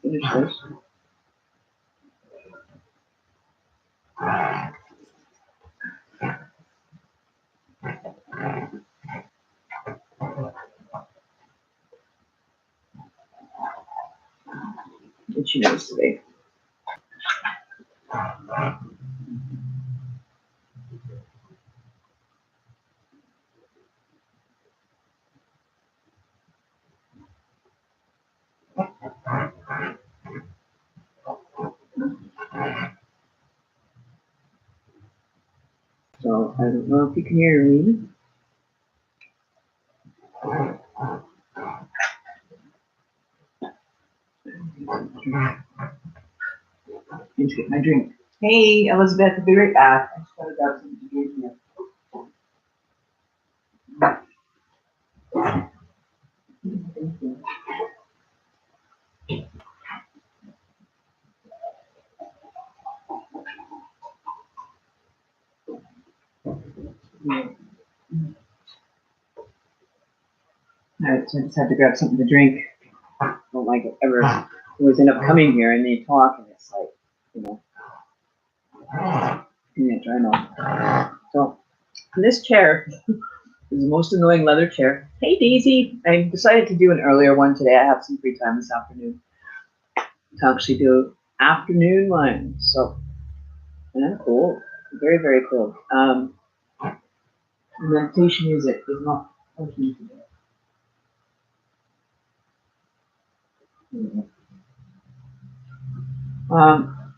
finish this. What she knows today. So I don't know if you can hear me. Need to get my drink. Hey, Elizabeth, I'll be right back. I just gotta grab something to drink here. Thank you. Alright, so I just had to grab something to drink. I don't like it ever. Always end up coming here and they talk and it's like, you know. Yeah, try not. So, this chair is the most annoying leather chair. Hey Daisy! I decided to do an earlier one today. I have some free time this afternoon to actually do afternoon one. So, and I'm cool. Very, very cool. Meditation music is not working today.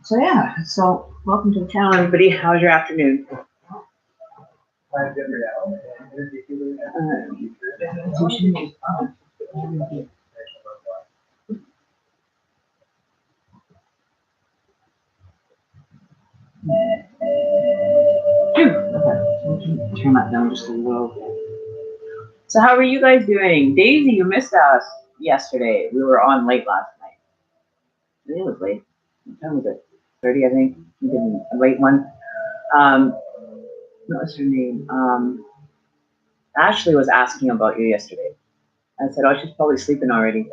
So yeah, so welcome to the channel, everybody. How's your afternoon? Meditation is on. Okay, turn that down just a little bit. So how are you guys doing? Daisy, you missed us yesterday. We were on late last night. It was late. What time was it? 30, I think. We did a late one. What was her name? Ashley was asking about you yesterday. I said, oh, she's probably sleeping already.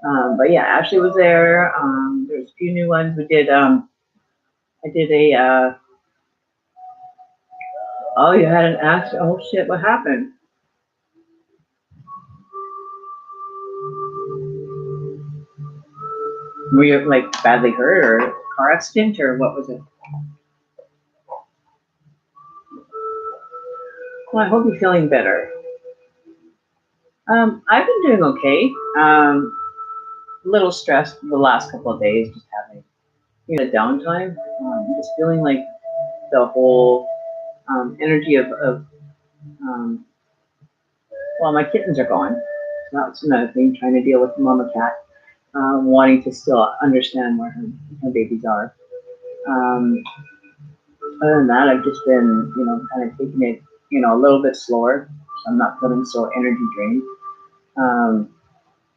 But yeah, Ashley was there. There's a few new ones. We did, I did a, oh, you had an accident. Oh shit, what happened? Were you like badly hurt or car accident or what was it? Well, I hope you're feeling better. I've been doing okay. A little stressed the last couple of days, just having downtime. Just feeling like the whole energy of well, my kittens are gone. So that's another thing, trying to deal with the mama cat, wanting to still understand where her babies are. Other than that, I've just been, kind of taking it, a little bit slower. So I'm not feeling so energy drained.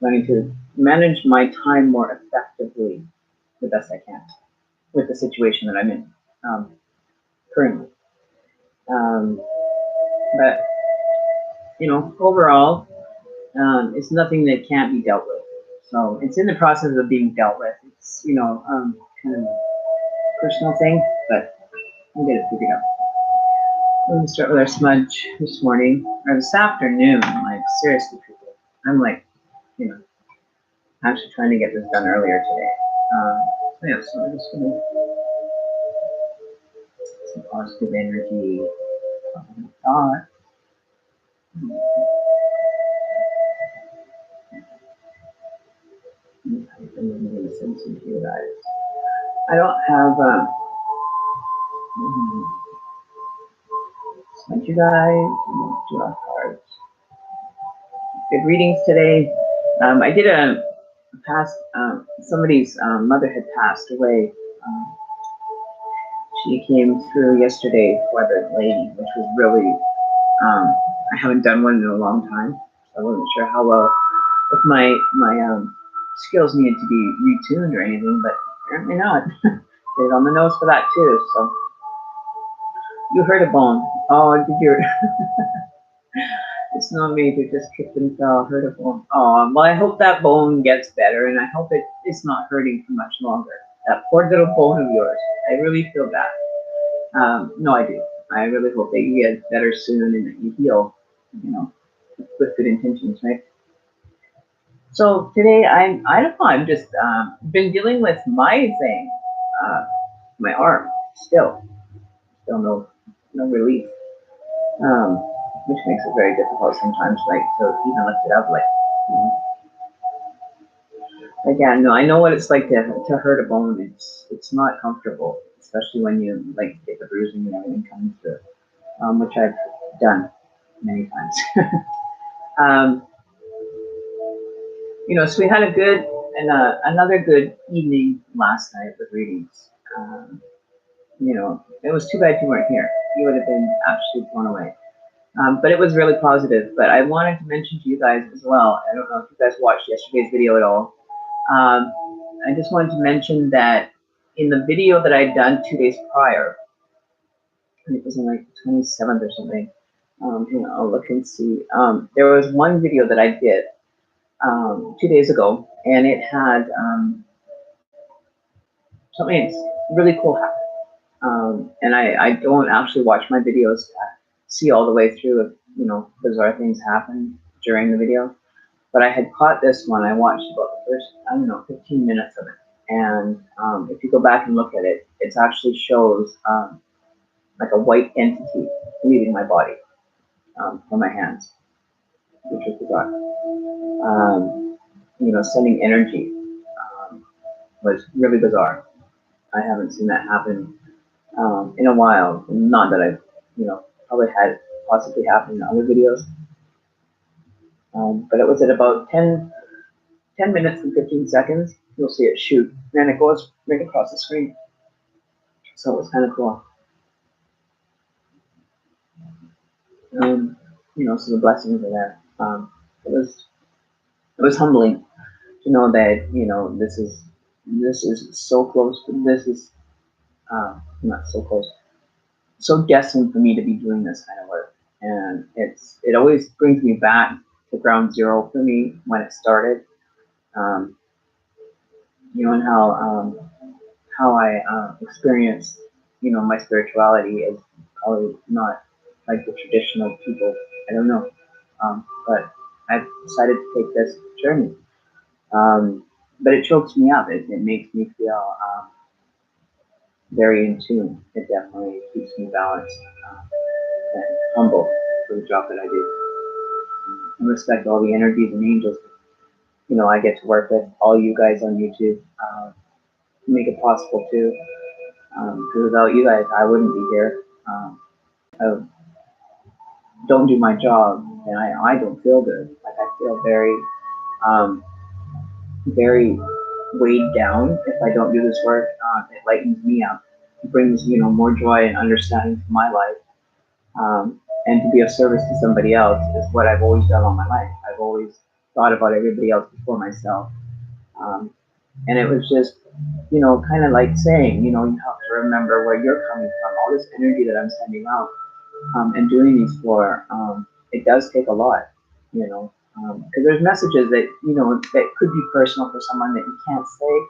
Learning to manage my time more effectively the best I can with the situation that I'm in currently. But overall, it's nothing that can't be dealt with. So it's in the process of being dealt with. It's kind of a personal thing, but I'll get it figured out. We're gonna start with our smudge this morning or this afternoon. Like seriously, people, I'm like, actually trying to get this done earlier today. So yeah, so I'm just gonna some positive energy. Thought. I'm going to send some to you guys. I don't have sent you guys. Do our cards. Good readings today. I did a past. Somebody's mother had passed away. She came through yesterday for the lady, which was really. I haven't done one in a long time. So I wasn't sure how well if my skills needed to be retuned or anything, but apparently not. Did it on the nose for that too. So you heard a bone. Oh, did you? It's not me who just tripped and fell, hurt a bone. Oh, well, I hope that bone gets better, and I hope it's not hurting for much longer. That poor little bone of yours. I really feel bad. No, I do. I really hope that you get better soon and that you heal, you know, with good intentions, right? So today, I don't know, I'm just been dealing with my thing, uh, my arm, still no relief, um, which makes it very difficult sometimes, like to even lift it up, like, you know. Again, no, I know what it's like to hurt a bone. It's not comfortable, especially when you like get the bruising and everything coming through, which I've done many times. um, so we had a good and another good evening last night with readings. It was too bad you weren't here. You would have been absolutely blown away. But it was really positive. But I wanted to mention to you guys as well. I don't know if you guys watched yesterday's video at all. I just wanted to mention that in the video that I'd done 2 days prior, and it was on like the 27th or something. I'll look and see. There was one video that I did 2 days ago, and it had something really cool happen. And I don't actually watch my videos to see all the way through if, bizarre things happen during the video. But I had caught this one. I watched about the first, 15 minutes of it. And if you go back and look at it, it actually shows like a white entity leaving my body from my hands, which is bizarre. Sending energy was really bizarre. I haven't seen that happen in a while. Not that I've, probably had it possibly happen in other videos. But it was at about 10 minutes and 15 seconds. You'll see it shoot, and it goes right across the screen. So it was kind of cool. So the blessings are there. It was humbling to know that this is so close. This is not so close, so destined for me to be doing this kind of work, and it always brings me back to ground zero for me when it started. Um, and how I experience, my spirituality is probably not like the traditional people. I don't know, but I've decided to take this journey. But it chokes me up. It makes me feel very in tune. It definitely keeps me balanced and humble for the job that I do. I respect all the energies and angels. I get to work with all you guys on YouTube. Make it possible too. Because without you guys, I wouldn't be here. I don't do my job, and I don't feel good. Like I feel very, very weighed down if I don't do this work. It lightens me up. It brings more joy and understanding to my life. And to be of service to somebody else is what I've always done all my life. I've always thought about everybody else before myself. And it was just, kind of like saying, you have to remember where you're coming from. All this energy that I'm sending out and doing these for, it does take a lot, because there's messages that, that could be personal for someone that you can't say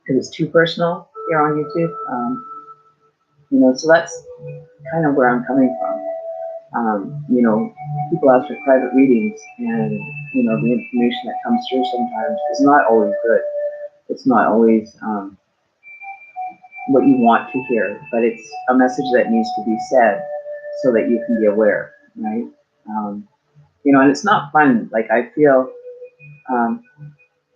because it's too personal here on YouTube. So that's kind of where I'm coming from. People ask for private readings, and the information that comes through sometimes is not always good. It's not always what you want to hear, but it's a message that needs to be said so that you can be aware, right? And it's not fun. Like I feel, I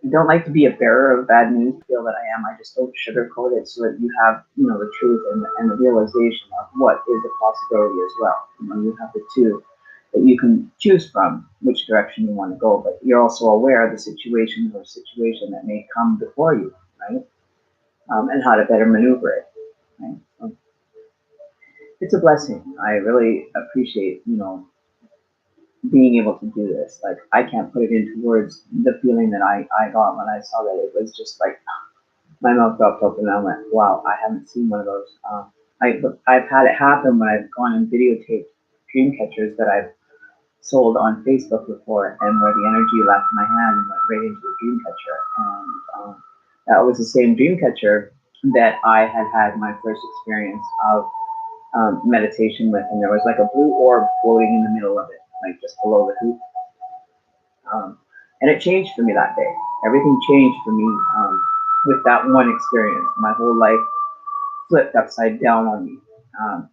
don't like to be a bearer of bad news. I feel that I am. I just don't sugarcoat it so that you have, the truth and the realization of what is a possibility as well. You have the two that you can choose from which direction you want to go, but you're also aware of the situation that may come before you, right? And how to better maneuver it, right? So it's a blessing. I really appreciate, being able to do this. Like I can't put it into words. The feeling that I got when I saw that, it was just like my mouth dropped open and I went, wow, I haven't seen one of those. I've had it happen when I've gone and videotaped dream catchers that I've sold on Facebook before, and where the energy left my hand and went right into the dream catcher. And that was the same dream catcher that I had my first experience of meditation with, and there was like a blue orb floating in the middle of it, like just below the hoop. And it changed for me that day. Everything changed for me with that one experience. My whole life flipped upside down on me.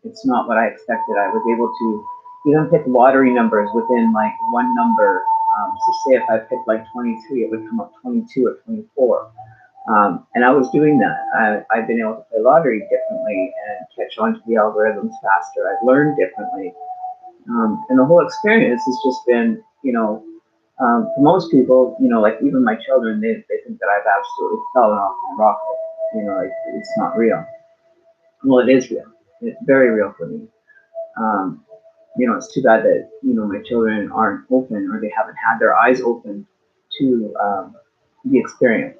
It's not what I expected. I was able to even pick lottery numbers within like one number. So say if I picked like 23, it would come up 22 or 24. And I was doing that. I've been able to play lottery differently and catch on to the algorithms faster. I've learned differently. And the whole experience has just been, for most people, like even my children, they think that I've absolutely fallen off my rocket. It's not real. Well, it is real. It's very real for me. It's too bad that, my children aren't open, or they haven't had their eyes open to the experience.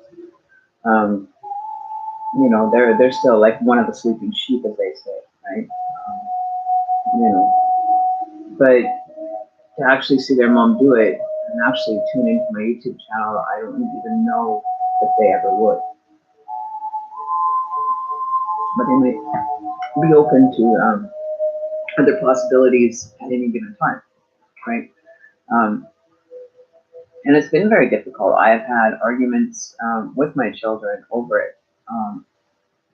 They're still like one of the sleeping sheep, as they say, right? But to actually see their mom do it and actually tune into my YouTube channel, I don't even know if they ever would. But they might be open to other possibilities at any given time, right? And it's been very difficult. I have had arguments with my children over it,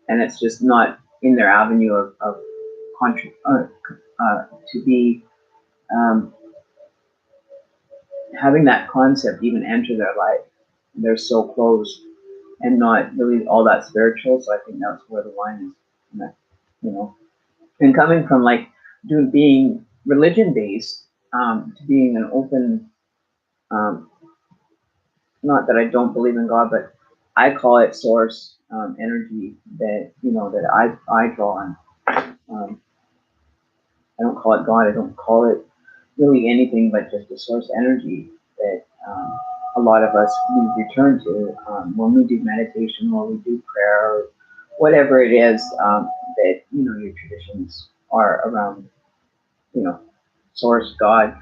and it's just not in their avenue of to be having that concept even enter their life. They're so close and not really all that spiritual. So I think that's where the line is, And coming from like being religion based to being an open, not that I don't believe in God, but I call it source energy that that I draw on. I don't call it God. I don't call it really anything but just a source energy that a lot of us we return to when we do meditation, when we do prayer, or whatever it is that your traditions are around, source, God,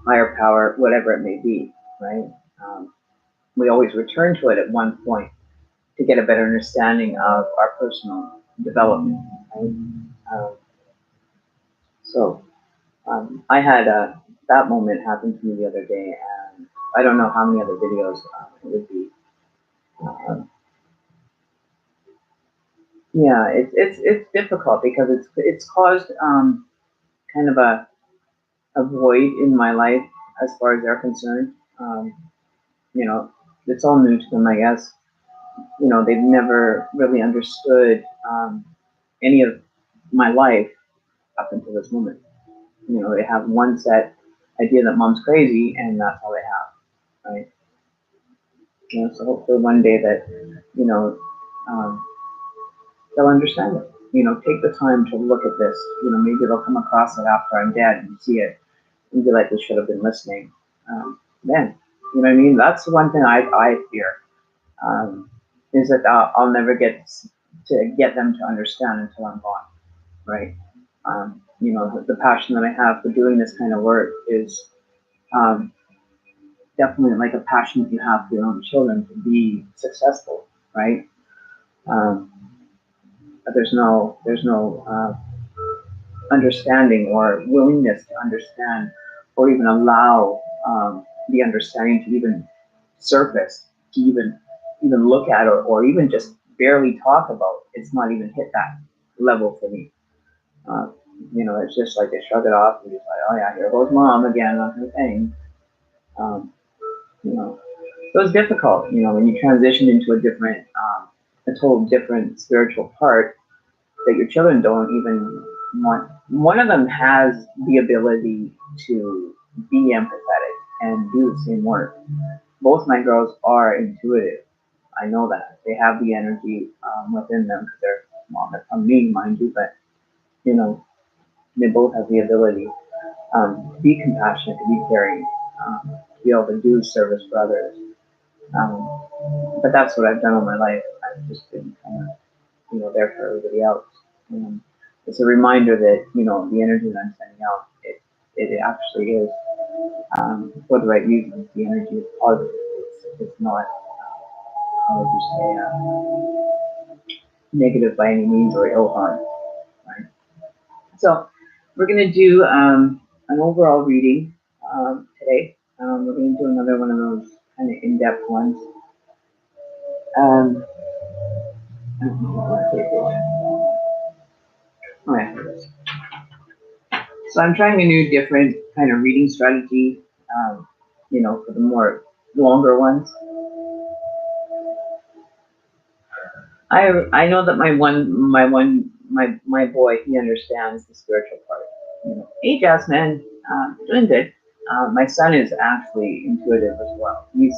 higher power, whatever it may be, right? We always return to it at one point to get a better understanding of our personal development, right? So I had that moment happen to me the other day, and I don't know how many other videos it would be. Yeah, it's difficult because it's caused kind of a void in my life as far as they're concerned. You know, it's all new to them, I guess. They've never really understood any of my life up until this moment. They have one set idea that mom's crazy, and that's all they have, right? So hopefully one day that, um, they'll understand it. Take the time to look at this. Maybe they'll come across it after I'm dead and see it and be like, we should have been listening. Then, you know what I mean? That's the one thing I fear, is that I'll never get to get them to understand until I'm gone, right? The passion that I have for doing this kind of work is definitely like a passion that you have for your own children to be successful, right? But there's no understanding or willingness to understand or even allow the understanding to even surface, to even look at, or even just barely talk about. It's not even hit that level for me. It's just like they shrug it off and just like, oh yeah, here goes mom again on her thing. Um, so it's difficult, when you transition into a total different spiritual part that your children don't even want. One of them has the ability to be empathetic and do the same work. Both my girls are intuitive. I know that they have the energy within them because they're from me, mind you, but they both have the ability to be compassionate, to be caring, to be able to do service for others. But that's what I've done all my life. I've just been kind of, there for everybody else. It's a reminder that, the energy that I'm sending out, it actually is for the right reasons. The energy is positive. It's not, how would you say, negative by any means or ill harm. Right? So we're going to do an overall reading today. We're going to do another one of those kind of in-depth ones. I don't know what it is. Oh, yeah, here it is. So I'm trying a new, different kind of reading strategy, for the more longer ones. I know that my boy, he understands the spiritual part. Hey, Jasmine, doing good. My son is actually intuitive as well. He's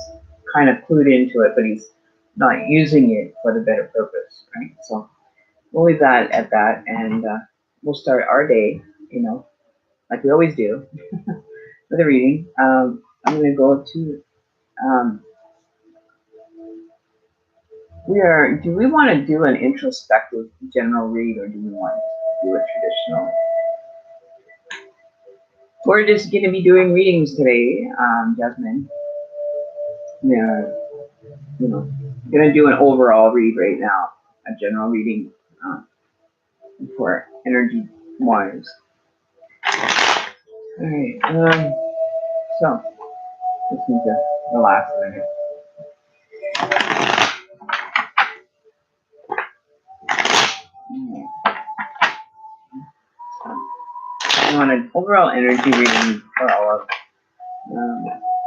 kind of clued into it, but he's not using it for the better purpose, right? So we'll leave that at that, and we'll start our day, like we always do, with a reading. I'm going to go to. Um, Do we want to do an introspective general read, or do we want to do a traditional? We're just going to be doing readings today, Jasmine. Yeah, going to do an overall read right now, a general reading for energy wise. All right. So just need to relax a minute. I want an overall energy reading for all of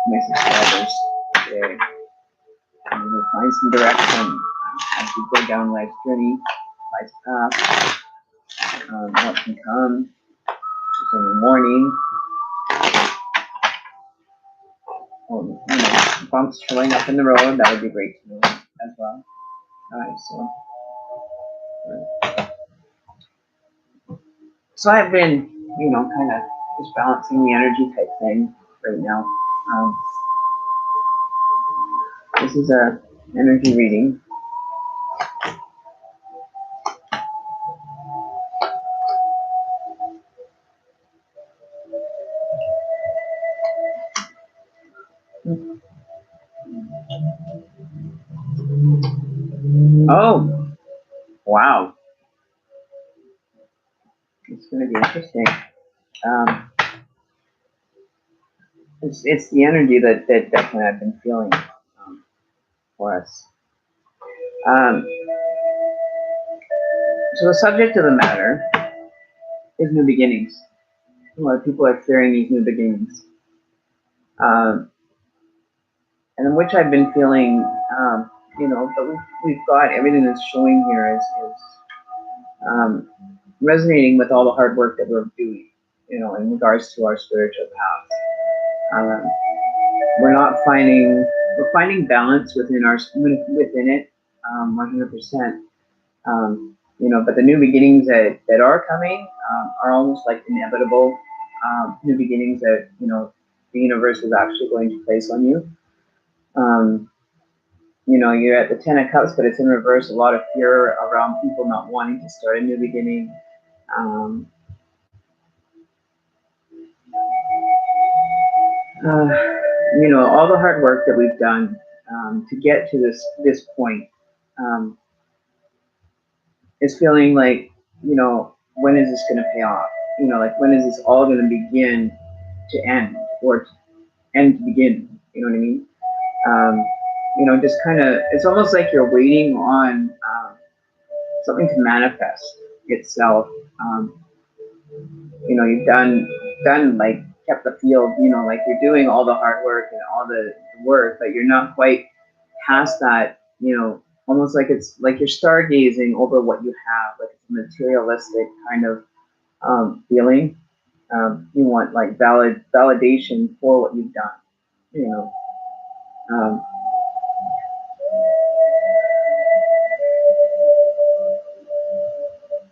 my subscribers today. I'm going to find some direction as we go down life's journey, life's path, what can come in the morning, or bumps showing up in the road. That would be great to know as well. All right, so I've been, kind of just balancing the energy type thing right now. This is a energy reading. Oh, wow. It's going to be interesting. It's the energy that definitely I've been feeling for us. So the subject of the matter is new beginnings. A lot of people are fearing these new beginnings. And in which I've been feeling, but we've got everything that's showing here is resonating with all the hard work that we're doing, in regards to our spiritual path. We're finding balance within it, 100%. But the new beginnings that are coming are almost like inevitable new beginnings that, the universe is actually going to place on you. You're at the Ten of Cups, but it's in reverse. A lot of fear around people not wanting to start a new beginning. All the hard work that we've done to get to this point is feeling like, when is this going to pay off? Like, when is this all going to begin to end, or to end to begin? You know what I mean? Just kind of, it's almost like you're waiting on something to manifest itself. You've done like kept the field, like you're doing all the hard work and all the work, but you're not quite past that, almost like it's like you're stargazing over what you have, like it's a materialistic kind of feeling. You want like validation for what you've done,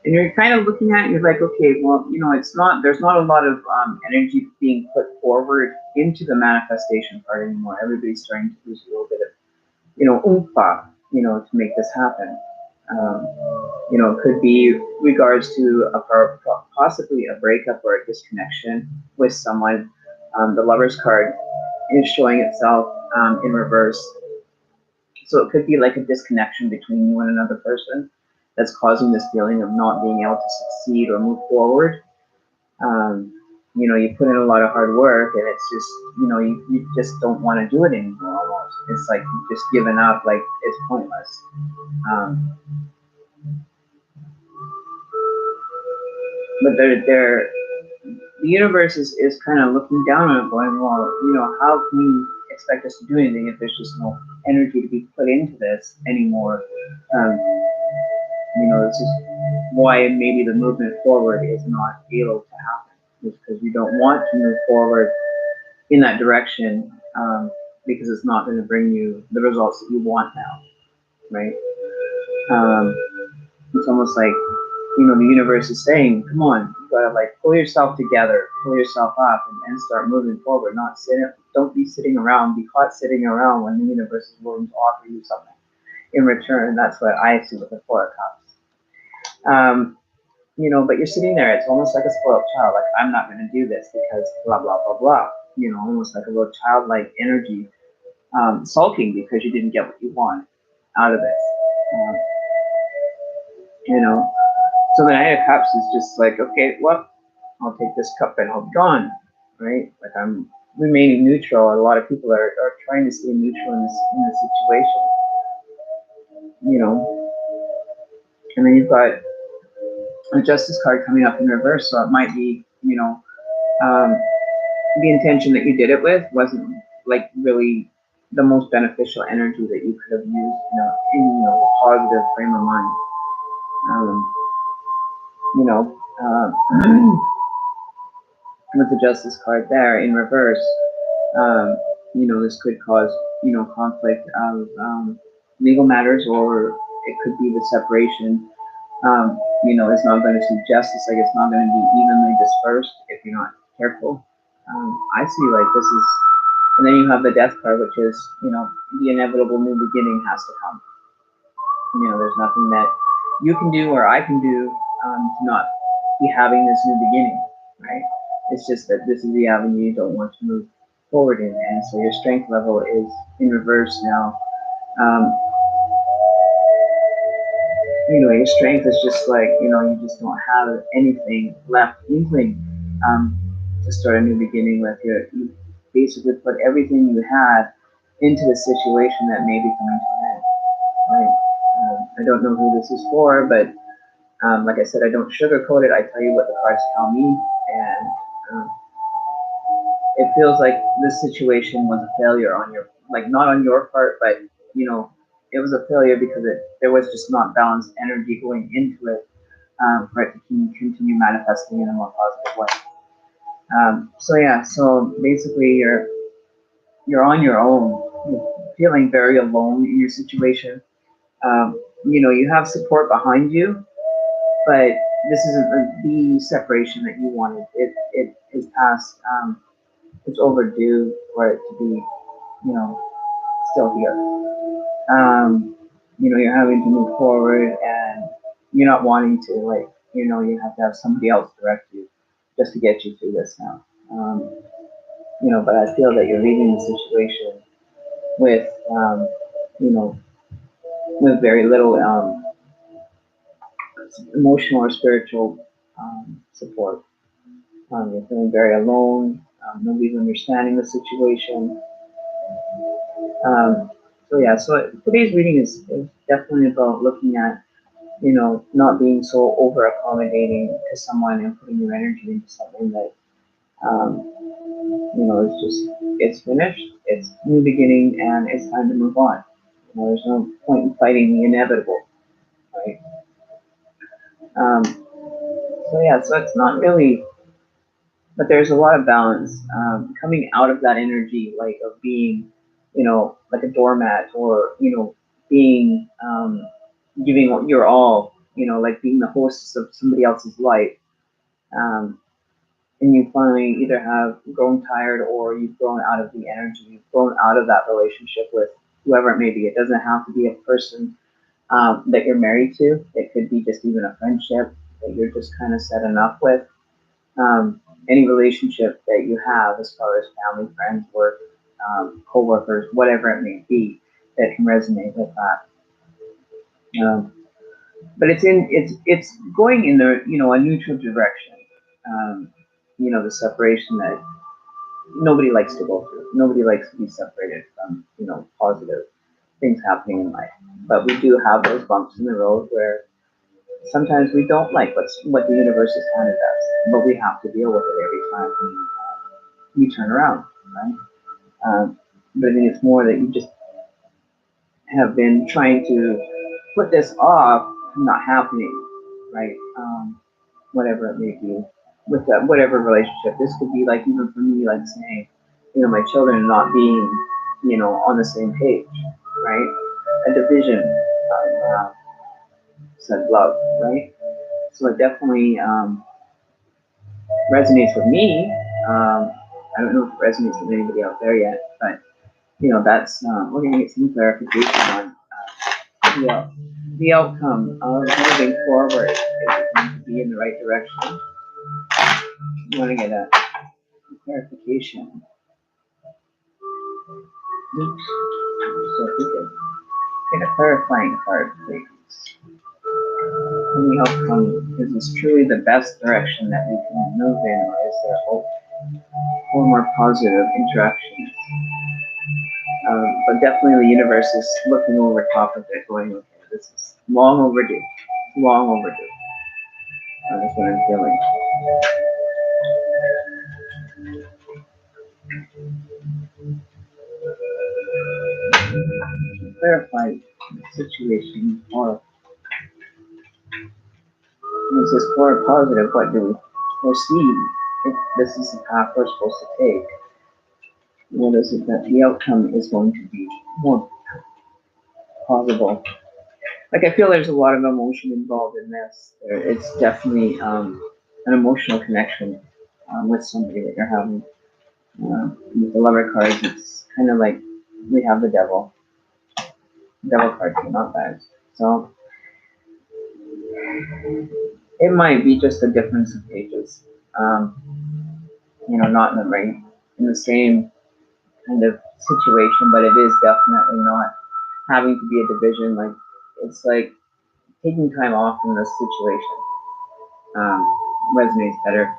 and you're kind of looking at it and you're like, okay, well, there's not a lot of energy being put forward into the manifestation part anymore. Everybody's starting to lose a little bit of, oomph, to make this happen. It could be regards to possibly a breakup or a disconnection with someone. The Lover's card is showing itself in reverse. So it could be like a disconnection between you and another person that's causing this feeling of not being able to succeed or move forward. Um, you put in a lot of hard work, and it's just, you just don't want to do it anymore almost. It's like you've just given up, like it's pointless. Um, but the universe is kind of looking down on it, going, well, how can you expect us to do anything if there's just no energy to be put into this anymore? This is why maybe the movement forward is not able to happen, is because you don't want to move forward in that direction, because it's not going to bring you the results that you want now, right? It's almost like, the universe is saying, come on, you gotta like pull yourself together, pull yourself up, and start moving forward. Don't be sitting around, be caught sitting around when the universe is willing to offer you something in return. That's what I see with the Four of Cups. But you're sitting there, it's almost like a spoiled child, like, I'm not going to do this because blah, blah, blah, blah. Almost like a little childlike energy, sulking because you didn't get what you want out of this. So the Knight of Cups is just like, okay, well, I'll take this cup and I'll be gone, right? Like, I'm remaining neutral. A lot of people are trying to stay neutral in this situation, and then you've got a Justice card coming up in reverse, so it might be, the intention that you did it with wasn't like really the most beneficial energy that you could have used, in a positive frame of mind. You know, with the Justice card there in reverse, this could cause, conflict of legal matters, or it could be the separation, is not going to see justice, like it's not going to be evenly dispersed if you're not careful. I see like this is, and then you have the Death card, which is, the inevitable new beginning has to come. There's nothing that you can do or I can do to not be having this new beginning, right? It's just that this is the avenue you don't want to move forward in, and so your strength level is in reverse now. Your strength is just like, you just don't have anything left inkling to start a new beginning with. You basically put everything you had into the situation that may be coming to an end, right? I don't know who this is for, but like I said, I don't sugarcoat it. I tell you what the cards tell me, and it feels like this situation was a failure on your, like, not on your part, but it was a failure because there was just not balanced energy going into it for it to continue manifesting in a more positive way. So basically you're on your own. You're feeling very alone in your situation. You have support behind you, but this isn't the separation that you wanted. It is past. It's overdue for it to be, still here. You're having to move forward, and you're not wanting to, like, you have to have somebody else direct you just to get you through this now. But I feel that you're leaving the situation with, with very little emotional or spiritual support. You're feeling very alone. Nobody's understanding the situation. So today's reading is definitely about looking at, not being so over accommodating to someone and putting your energy into something that, it's finished, it's new beginning, and it's time to move on. There's no point in fighting the inevitable, right? So it's not really, but there's a lot of balance coming out of that energy, like of being, like a doormat, or, being, giving your all, like being the hostess of somebody else's life. And you finally either have grown tired, or you've grown out of the energy, you've grown out of that relationship with whoever it may be. It doesn't have to be a person that you're married to. It could be just even a friendship that you're just kind of set enough with. any relationship that you have as far as family, friends, work, co-workers, whatever it may be, that can resonate with that. But it's going in the a neutral direction. Um, the separation that nobody likes to go through. Nobody likes to be separated from positive things happening in life. But we do have those bumps in the road where sometimes we don't like what the universe has handed us, but we have to deal with it every time we turn around, right? But I think it's more that you just have been trying to put this off from not happening, right? Whatever it may be, with that, whatever relationship. This could be like, even for me, like saying, my children not being, on the same page, right? A division of said love, right? So it definitely resonates with me. I don't know if it resonates with anybody out there yet, but that's we're gonna get some clarification on the outcome of moving forward. Is it going to be in the right direction? You want to get a clarification. Oops. So if we could get a clarifying card, please. And the outcome, is this truly the best direction that we can move in, or is there hope for more positive interactions? But definitely the universe is looking over top of it, going, okay, this is long overdue. Long overdue. That's what I'm feeling. Clarify the situation, or is this for a positive? What do we foresee if this is the path we're supposed to take? What is it that the outcome is going to be more possible? Like, I feel there's a lot of emotion involved in this. It's definitely an emotional connection with somebody that you're having. With the lover cards, it's kind of like we have the devil. Devil card came out, guys. So it might be just a difference of pages. Not in the same kind of situation, but it is definitely not having to be a division. Like, it's like taking time off from this situation resonates better.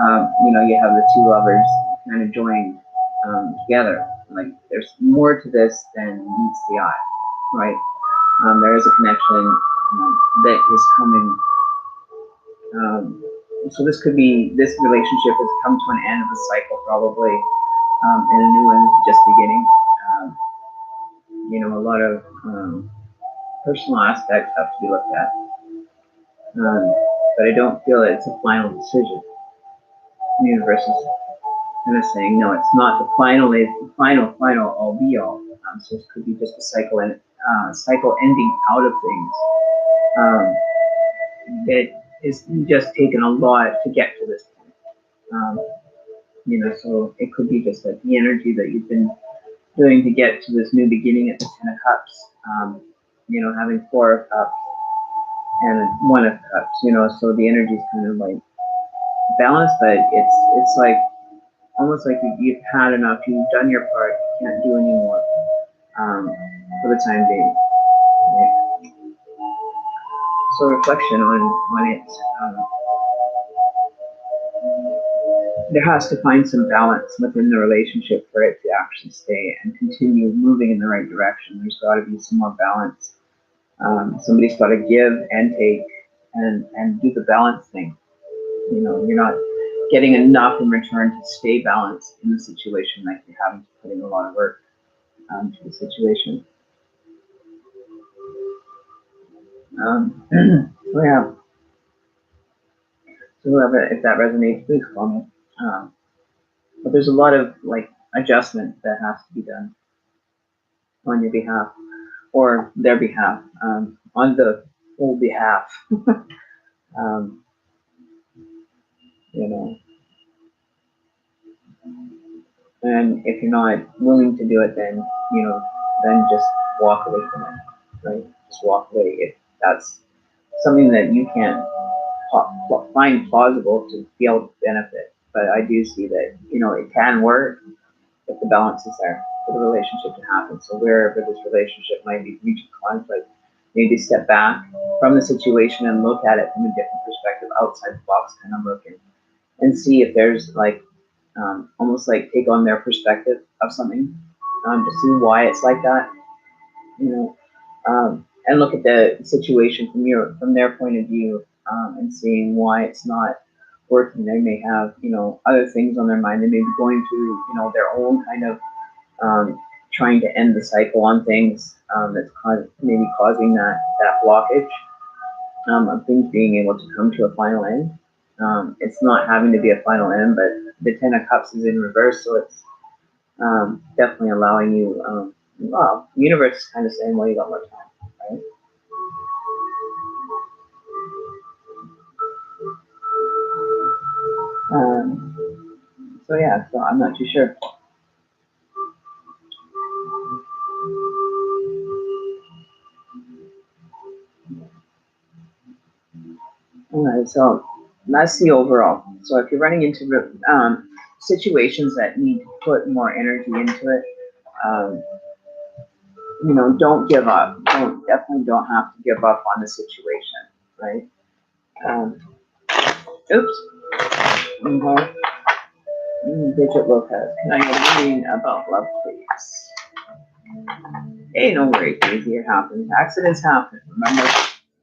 You have the two lovers kind of joined together. Like, there's more to this than meets the eye, right? There is a connection that is coming. So this relationship has come to an end of a cycle, probably, and a new one just beginning. A lot of personal aspects have to be looked at. But I don't feel that it's a final decision. The universe is kind of saying, no, it's not the final all be all. So it could be just a cycle and cycle ending out of things. It is just taken a lot to get to this point. So it could be just that the energy that you've been doing to get to this new beginning at the Ten of Cups. Having Four of Cups and One of Cups. So the energy is kind of like balanced, but it's like almost like you've had enough. You've done your part. You can't do any more for the time being. Right? So reflection on it. There has to find some balance within the relationship for it to actually stay and continue moving in the right direction. There's got to be some more balance. Somebody's got to give and take and do the balance thing. You're not getting enough in return to stay balanced in the situation, like you're having to put in a lot of work to the situation. So yeah. So whoever, if that resonates, please call me. But there's a lot of adjustment that has to be done on your behalf or their behalf, on the whole behalf. um, you know, and if you're not willing to do it, then just walk away from it, right? Just walk away if that's something that you can't find plausible to be able to benefit but I do see that, you know, it can work if the balance is there for the relationship to happen. So wherever this relationship might be reaching conflict, maybe step back from the situation and look at it from a different perspective, outside the box kind of look, and see if there's like almost like take on their perspective of something, to see why it's like that, you know, and look at the situation from their point of view, and seeing why it's not working. They may have, you know, other things on their mind. They may be going through, you know, their own kind of trying to end the cycle on things, that's maybe causing that blockage, of things being able to come to a final end. It's not having to be a final end, but the Ten of Cups is in reverse, so it's definitely allowing you. Well, the universe is kind of saying, "Well, you got more time, right?" So yeah, so I'm not too sure. Alright, so that's the overall. So if you're running into situations that need to put more energy into it, um, you know, don't give up. Definitely don't have to give up on the situation, right? Um, oops. Okay. Bridget Lopez, can I get a reading about love, please? Hey, no worries, Daisy. It happens. Accidents happen. Remember,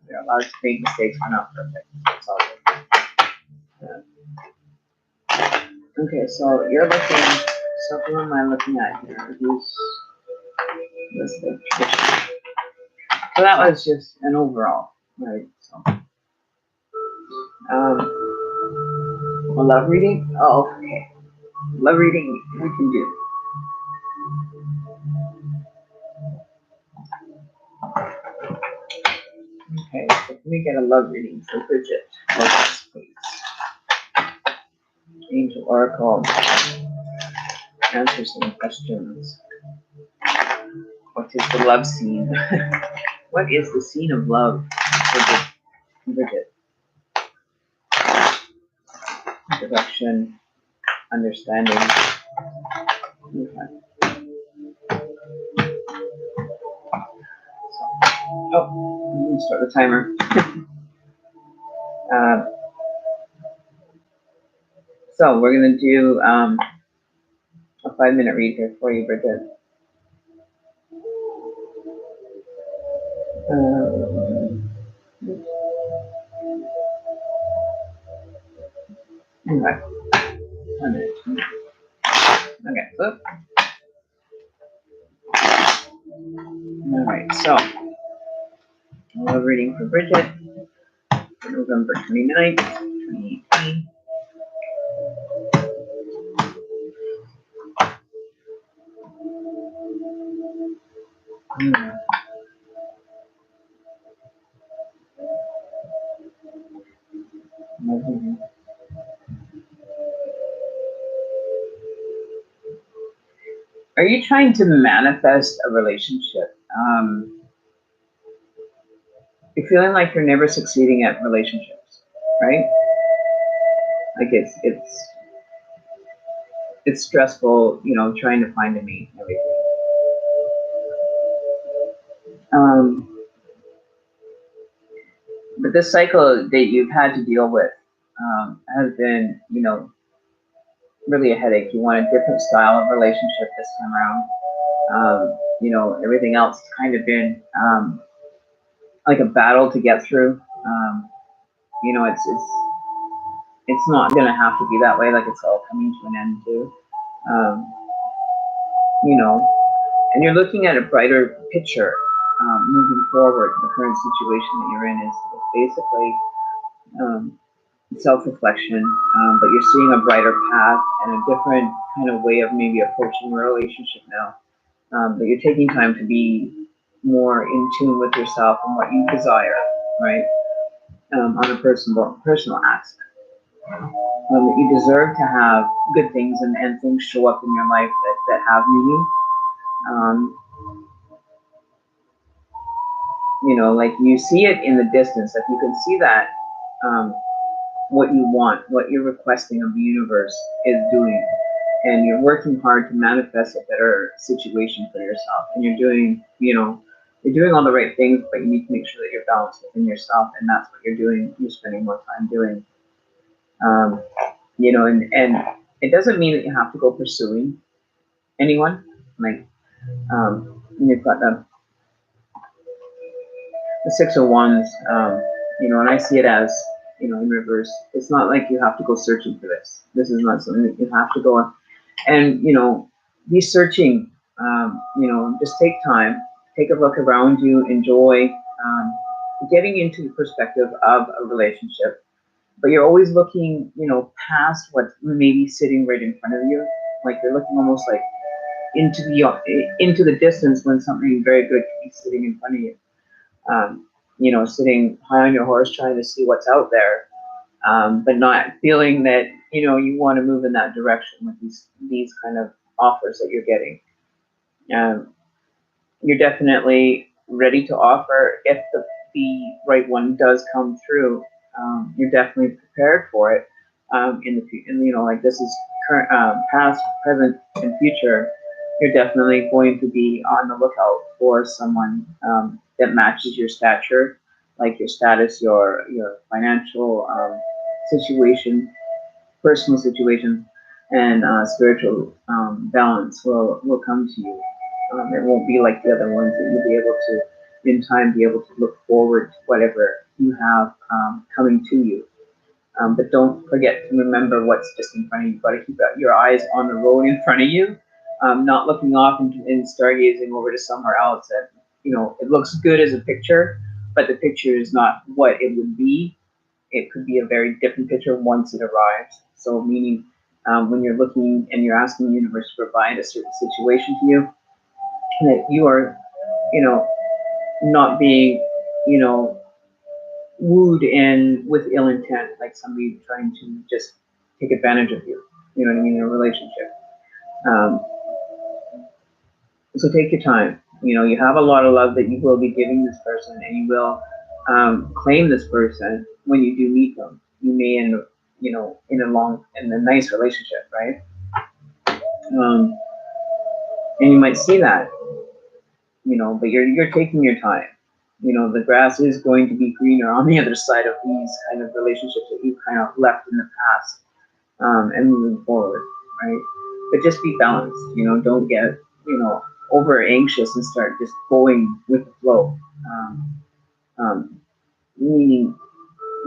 they're allowed to make mistakes. We're not perfect. It's all good. Okay, so you're looking. So who am I looking at here? Who's listed? So that was just an overall, right? So, a love reading. Oh, okay. Love reading we can do. Okay, so can we get a love reading for Bridget? Focus, please. Angel Oracle, answer some questions. What is the love scene? What is the scene of love for Bridget? Introduction, understanding. Okay. Oh, I'm gonna start the timer. So we're gonna do a 5-minute read here for you, Bridget. Okay. 1 minute. Okay. Oop. All right. So love reading for Bridget, November 29th, 2018. Are you trying to manifest a relationship? You're feeling like you're never succeeding at relationships, right? Like it's stressful, you know, trying to find a mate and everything. But this cycle that you've had to deal with has been, you know, really a headache. You want a different style of relationship this time around. You know, everything else has kind of been like a battle to get through. You know, it's not gonna have to be that way. Like it's all coming to an end too. You know, and you're looking at a brighter picture, moving forward. The current situation that you're in is basically self-reflection, but you're seeing a brighter path and a different kind of way of maybe approaching a relationship now. But you're taking time to be more in tune with yourself and what you desire, right? On a personal aspect. That you deserve to have good things and things show up in your life that have meaning. You know, like you see it in the distance. Like you can see that what you want, what you're requesting of the universe is doing. And you're working hard to manifest a better situation for yourself. And you're doing, you're doing all the right things, but you need to make sure that you're balanced within yourself. And that's what you're doing. You're spending more time doing. And it doesn't mean that you have to go pursuing anyone. Like, you've got the Six of Wands, and I see it as, in reverse. It's not like you have to go searching for this. This is not something that you have to go and, be searching. Just take time, take a look around you, enjoy getting into the perspective of a relationship. But you're always looking, past what's maybe sitting right in front of you. Like you're looking almost like into the distance when something very good can be sitting in front of you. Sitting high on your horse trying to see what's out there, but not feeling that, you want to move in that direction with these kind of offers that you're getting. You're definitely ready to offer if the right one does come through. You're definitely prepared for it. Like this is current, past, present, and future. You're definitely going to be on the lookout for someone that matches your stature, like your status, your financial situation, personal situation, and spiritual balance will come to you. It won't be like the other ones that you'll be able to, in time, be able to look forward to whatever you have coming to you. But don't forget to remember what's just in front of you. You've got to keep your eyes on the road in front of you, not looking off and stargazing over to somewhere else that, it looks good as a picture, but the picture is not what it would be. It could be a very different picture once it arrives. So meaning when you're looking and you're asking the universe to provide a certain situation to you, that you are, not being, wooed in with ill intent, like somebody trying to just take advantage of you. You know what I mean? In a relationship. So take your time. You have a lot of love that you will be giving this person, and you will claim this person when you do meet them. You may end up, in a nice relationship, right? And you might see that, but you're taking your time. The grass is going to be greener on the other side of these kind of relationships that you kind of left in the past, and moving forward, right? But just be balanced. Don't get, over anxious and start just going with the flow. Meaning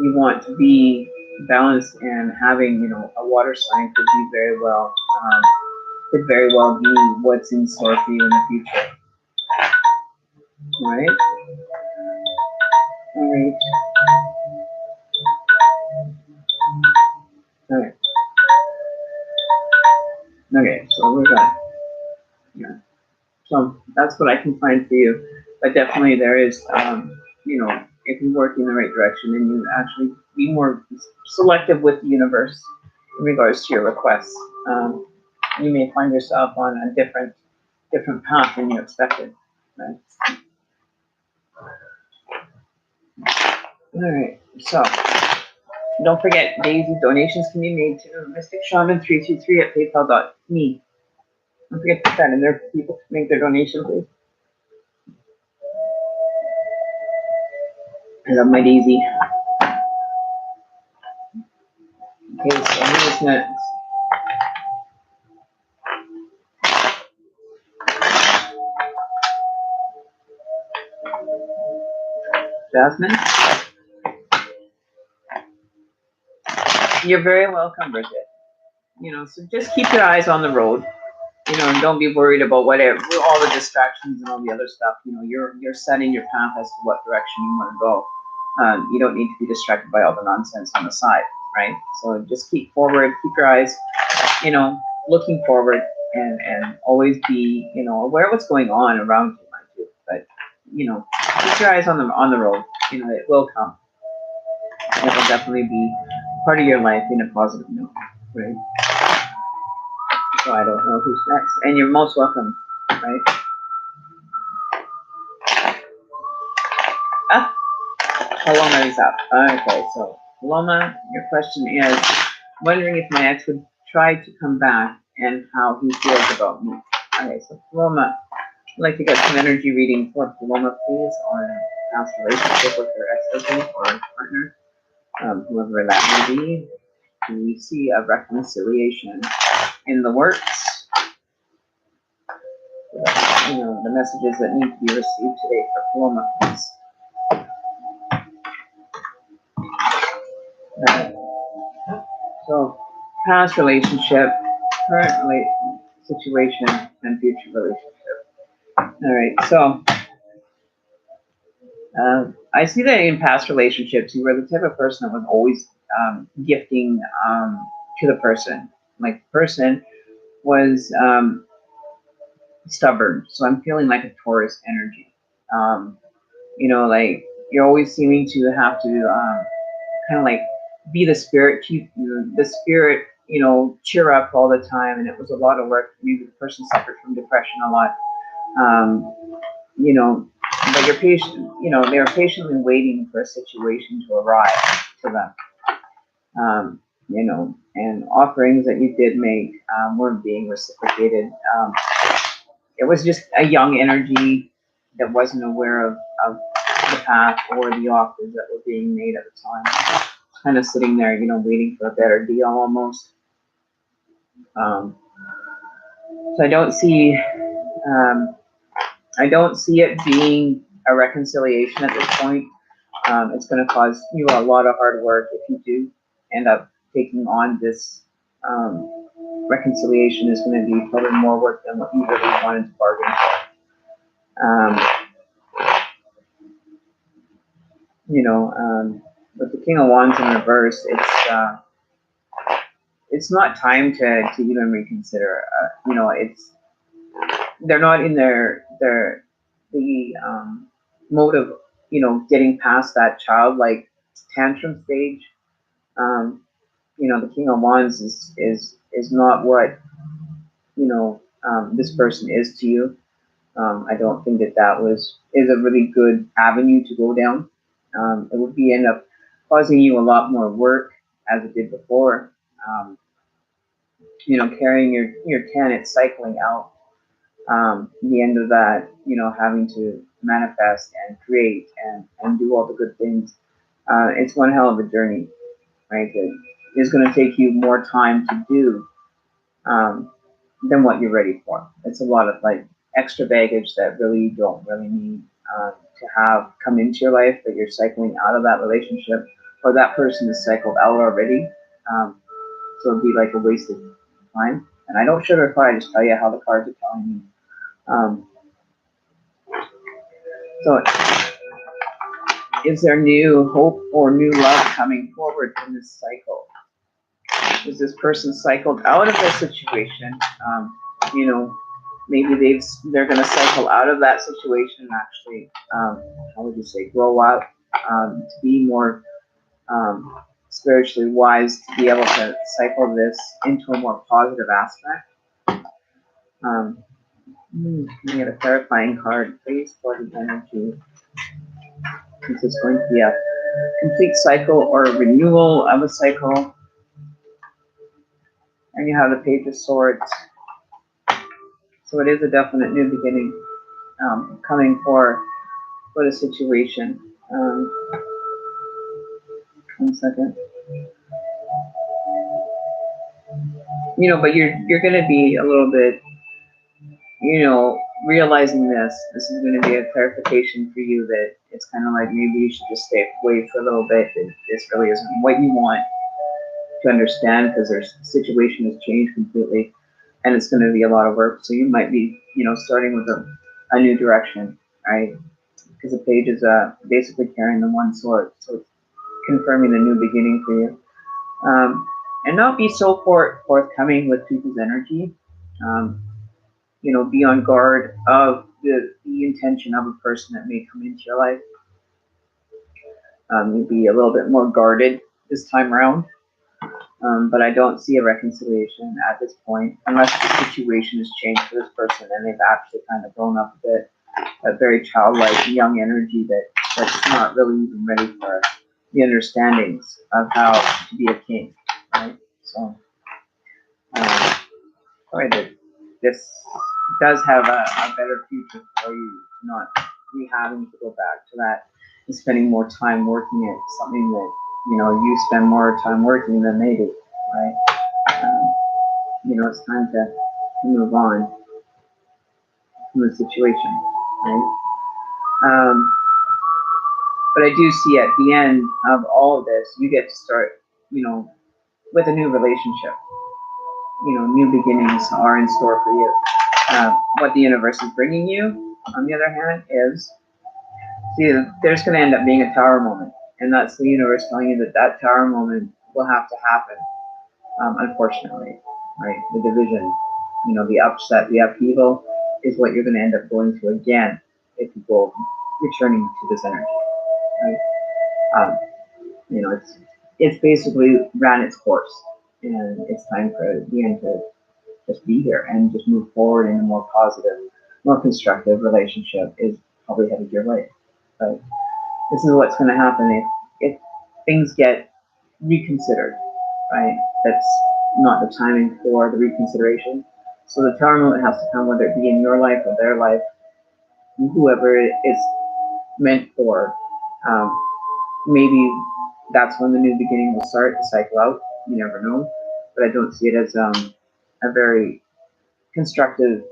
you want to be balanced, and having, a water sign could very well be what's in store for you in the future, right? All right. Okay. Okay, so we're done. Yeah. So that's what I can find for you. But definitely there is, if you work in the right direction and you actually be more selective with the universe in regards to your requests, you may find yourself on a different path than you expected. Right? All right. So don't forget, Daisy, donations can be made to Mystic Shaman 323 at PayPal.me. Don't forget to put that in there for people to make their donation, please. I love my Daisy. Okay, so who's next? Jasmine? You're very welcome, Bridget. So just keep your eyes on the road, and don't be worried about whatever, all the distractions and all the other stuff. You're setting your path as to what direction you want to go. You don't need to be distracted by all the nonsense on the side, right? So just keep forward, keep your eyes, looking forward, and always be, aware of what's going on around you, mind you. But, keep your eyes on the road. It will come. It will definitely be part of your life in a positive note, right? So I don't know who's next. And you're most welcome, right? How long is up? Okay, so Paloma, your question is, wondering if my ex would try to come back and how he feels about me. Okay, so Paloma, I'd like to get some energy reading for Paloma, please, on past relationship with her ex-husband or partner, whoever that may be. Do we see a reconciliation in the works? The messages that need to be received today for Paloma, please. Right. So, past relationship, current situation, and future relationship. All right, so I see that in past relationships, you were the type of person that was always gifting to the person. Like the person was stubborn, so I'm feeling like a Taurus energy. Like you're always seeming to have to kind of like be the spirit, keep the spirit, cheer up all the time. And it was a lot of work. Maybe the person suffered from depression a lot. But you're patient, they were patiently waiting for a situation to arrive to them. And offerings that you did make weren't being reciprocated. It was just a young energy that wasn't aware of the path or the offers that were being made at the time. Kind of sitting there, waiting for a better deal almost. So I don't see it being a reconciliation at this point. It's going to cause you a lot of hard work if you do end up taking on this reconciliation. Is going to be probably more work than what you really wanted to bargain for. With the King of Wands in reverse, it's not time to even reconsider. They're not in the mode of getting past that childlike tantrum stage. The King of Wands is not what this person is to you. I don't think that is a really good avenue to go down. It would end up causing you a lot more work as it did before. Carrying your 10, it's cycling out. The end of that, having to manifest and create and do all the good things. It's one hell of a journey, right? That is going to take you more time to do than what you're ready for. It's a lot of like extra baggage that really you don't really need to have come into your life, that you're cycling out of that relationship, or that person is cycled out already. So it'd be like a wasted time. And I don't sugarcoat, I just tell you how the cards are telling me. So is there new hope or new love coming forward from this cycle? Is this person cycled out of this situation? Maybe they're going to cycle out of that situation and actually, how would you say, grow up to be more spiritually wise, to be able to cycle this into a more positive aspect. Can I get a clarifying card, please, for the energy? This is going to be a complete cycle or a renewal of a cycle. And you have the Page of Swords. So it is a definite new beginning coming for the situation. 1 second. But you're going to be a little bit, realizing this is going to be a clarification for you that it's kind of like maybe you should just stay away for a little bit. That this really isn't what you want to understand, because the situation has changed completely, and it's going to be a lot of work. So you might be, starting with a new direction, right? Because the Page is basically carrying the one sword, so it's confirming the new beginning for you. And not be so forthcoming with people's energy. Be on guard of the intention of a person that may come into your life. You'll be a little bit more guarded this time around. But I don't see a reconciliation at this point, unless the situation has changed for this person and they've actually kind of grown up a bit. A very childlike, young energy that's not really even ready for, the understandings of how to be a king, right? So, sorry that this does have a better future for you, not you having to go back to that and spending more time working at something that, you know, you spend more time working than they do, right? You know, it's time to move on from the situation, right? But I do see at the end of all of this, you get to start, you know, with a new relationship. You know, new beginnings are in store for you. What the universe is bringing you, on the other hand, is, see, there's going to end up being a tower moment. And that's the universe telling you that that tower moment will have to happen, unfortunately, right? The division, you know, the upset, the upheaval is what you're going to end up going through again if you go returning to this energy, right? You know, it's basically ran its course, and it's time for the end to just be here and just move forward in a more positive, more constructive relationship is probably headed your way. But this is what's going to happen if things get reconsidered, right? That's not the timing for the reconsideration. So the tower moment has to come, whether it be in your life or their life, whoever it is meant for. Maybe that's when the new beginning will start to cycle out. You never know, but I don't see it as a very constructive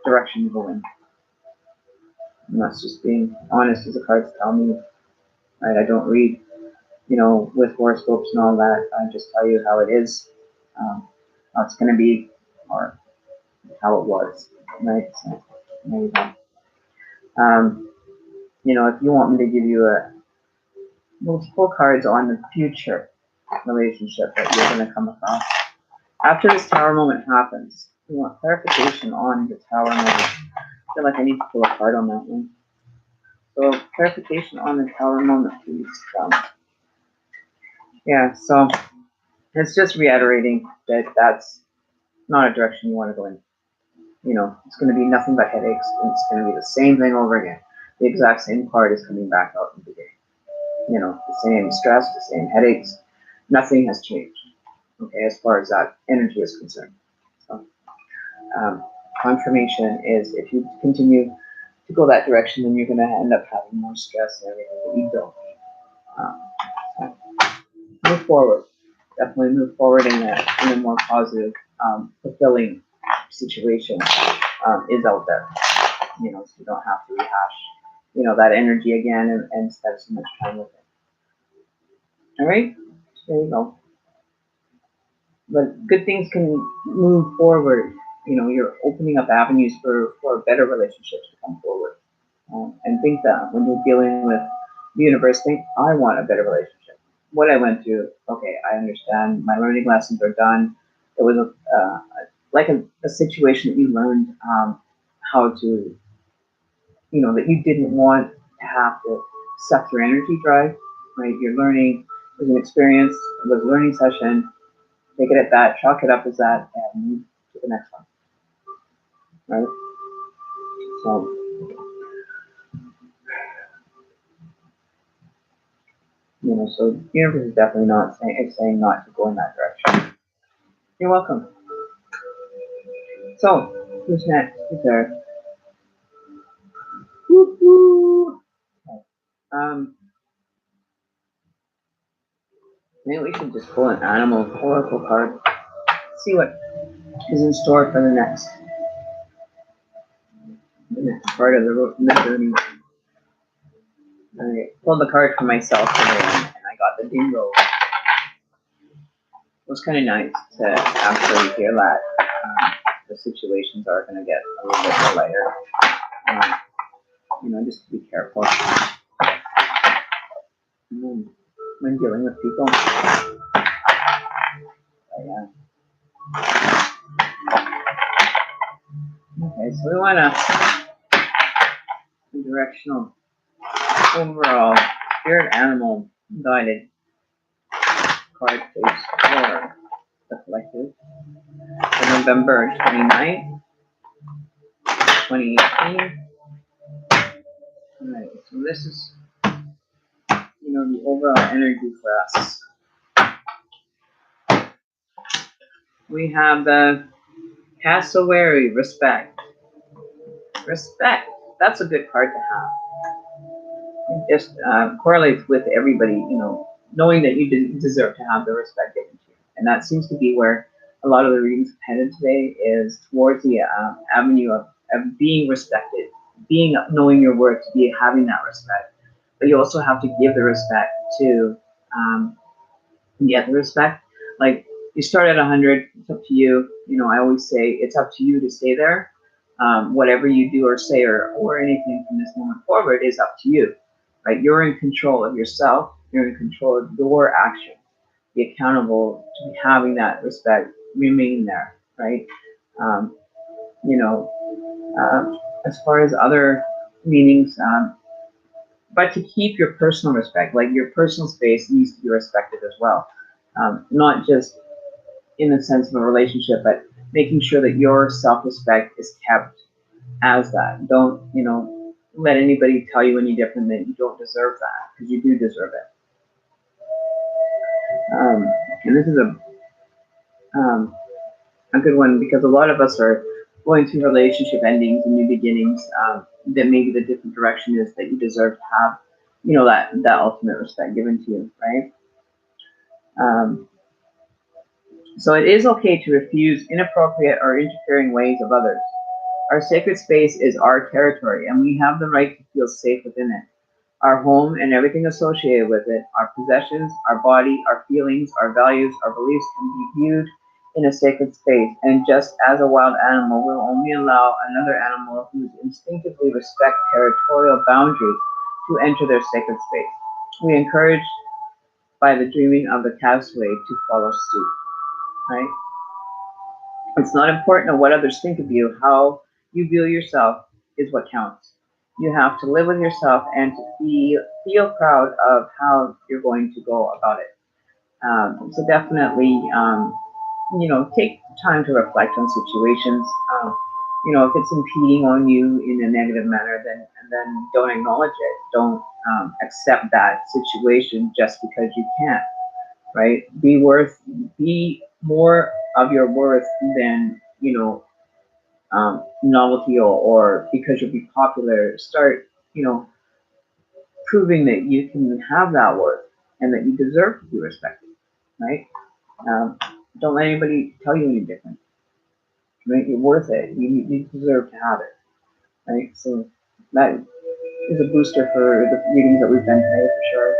direction to go in. And that's just being honest as the cards tell me. Right? I don't read, you know, with horoscopes and all that. I just tell you how it is, how it's going to be, or how it was. Right? So there you go. You know, if you want me to give you multiple cards on the future relationship that you're going to come across after this tower moment happens, you want clarification on the tower moment. I feel like I need to pull a card on that one. So clarification on the tower moment, please. Yeah, so it's just reiterating that that's not a direction you want to go in. You know, it's going to be nothing but headaches, and it's going to be the same thing over again. The exact same card is coming back out in the game. You know, the same stress, the same headaches. Nothing has changed. Okay, as far as that energy is concerned. So, confirmation is if you continue to go that direction, then you're going to end up having more stress and everything that you don't need. So move forward. Definitely move forward in a more positive, fulfilling situation is out there. You know, so you don't have to rehash, you know, that energy again and spend so much time with it. All right, there you go. But good things can move forward. You know, you're opening up avenues for better relationships to come forward. And think that when you're dealing with the universe, think, I want a better relationship. What I went through, okay, I understand. My learning lessons are done. It was like a situation that you learned how to, you know, that you didn't want to have to suck your energy dry, right? You're learning, it was an experience, it was a learning session. Take it at that, chalk it up as that, and move to the next one, right? So, you know, so the universe is definitely not saying not to go in that direction. You're welcome. So, who's next? Who's there? Woo-hoo. Okay. Maybe we should just pull an animal oracle card. See what is in store for the next part of the journey. I pulled the card for myself today, and I got the dingo. It was kind of nice to actually hear that the situations are going to get a little bit more lighter. You know, just to be careful when dealing with people. But, yeah. Okay, so we want a directional overall spirit animal guided card please for the collective for November 29th, 2018. Alright, so this is, you know, the overall energy for us. We have the cassowary, respect. Respect. That's a good card to have. It just correlates with everybody, knowing that you deserve to have the respect given to you. And that seems to be where a lot of the readings have headed today, is towards the avenue of being respected, knowing your worth, to be having that respect. But you also have to give the respect to get the respect. Like, you start at 100, it's up to you. I always say it's up to you to stay there. Whatever you do or say or anything from this moment forward is up to you, right? You're in control of yourself. You're in control of your actions. Be accountable to having that respect, remain there, right? Um, you know, as far as other meanings, but to keep your personal respect, like your personal space needs to be respected as well. Not just in the sense of a relationship, but making sure that your self-respect is kept as that. Don't, let anybody tell you any different, that you don't deserve that, because you do deserve it. And this is a good one, because a lot of us are going through relationship endings and new beginnings, that maybe the different direction is that you deserve to have, that ultimate respect given to you, right? So it is okay to refuse inappropriate or interfering ways of others. Our sacred space is our territory, and we have the right to feel safe within it. Our home and everything associated with it, our possessions, our body, our feelings, our values, our beliefs can be viewed in a sacred space. And just as a wild animal will only allow another animal who instinctively respect territorial boundaries to enter their sacred space, we encourage by the dreaming of the cassowary to follow suit, right? It's not important what others think of you. How you view yourself is what counts. You have to live with yourself and to feel proud of how you're going to go about it. So definitely, take time to reflect on situations. If it's impeding on you in a negative manner, then don't acknowledge it. Don't accept that situation just because you can't. Right? Be more of your worth than novelty or because you'll be popular. Start proving that you can have that worth and that you deserve to be respected, right? Don't let anybody tell you any different, right? You're worth it. You deserve to have it, right? So that is a booster for the readings that we've done today, for sure.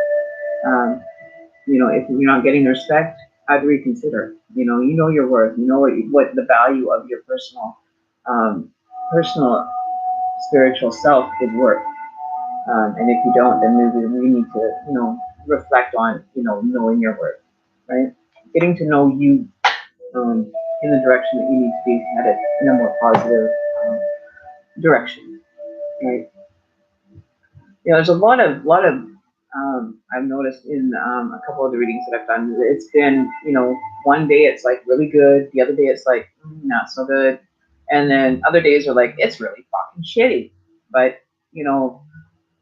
If you're not getting respect, I'd reconsider. You know your worth. You know what the value of your personal spiritual self is worth. And if you don't, then maybe we need to, reflect on, knowing your worth, right? Getting to know you in the direction that you need to be headed in a more positive direction, right? There's a lot of I've noticed in a couple of the readings that I've done. It's been, one day it's like really good, the other day it's like not so good, and then other days are like it's really fucking shitty. But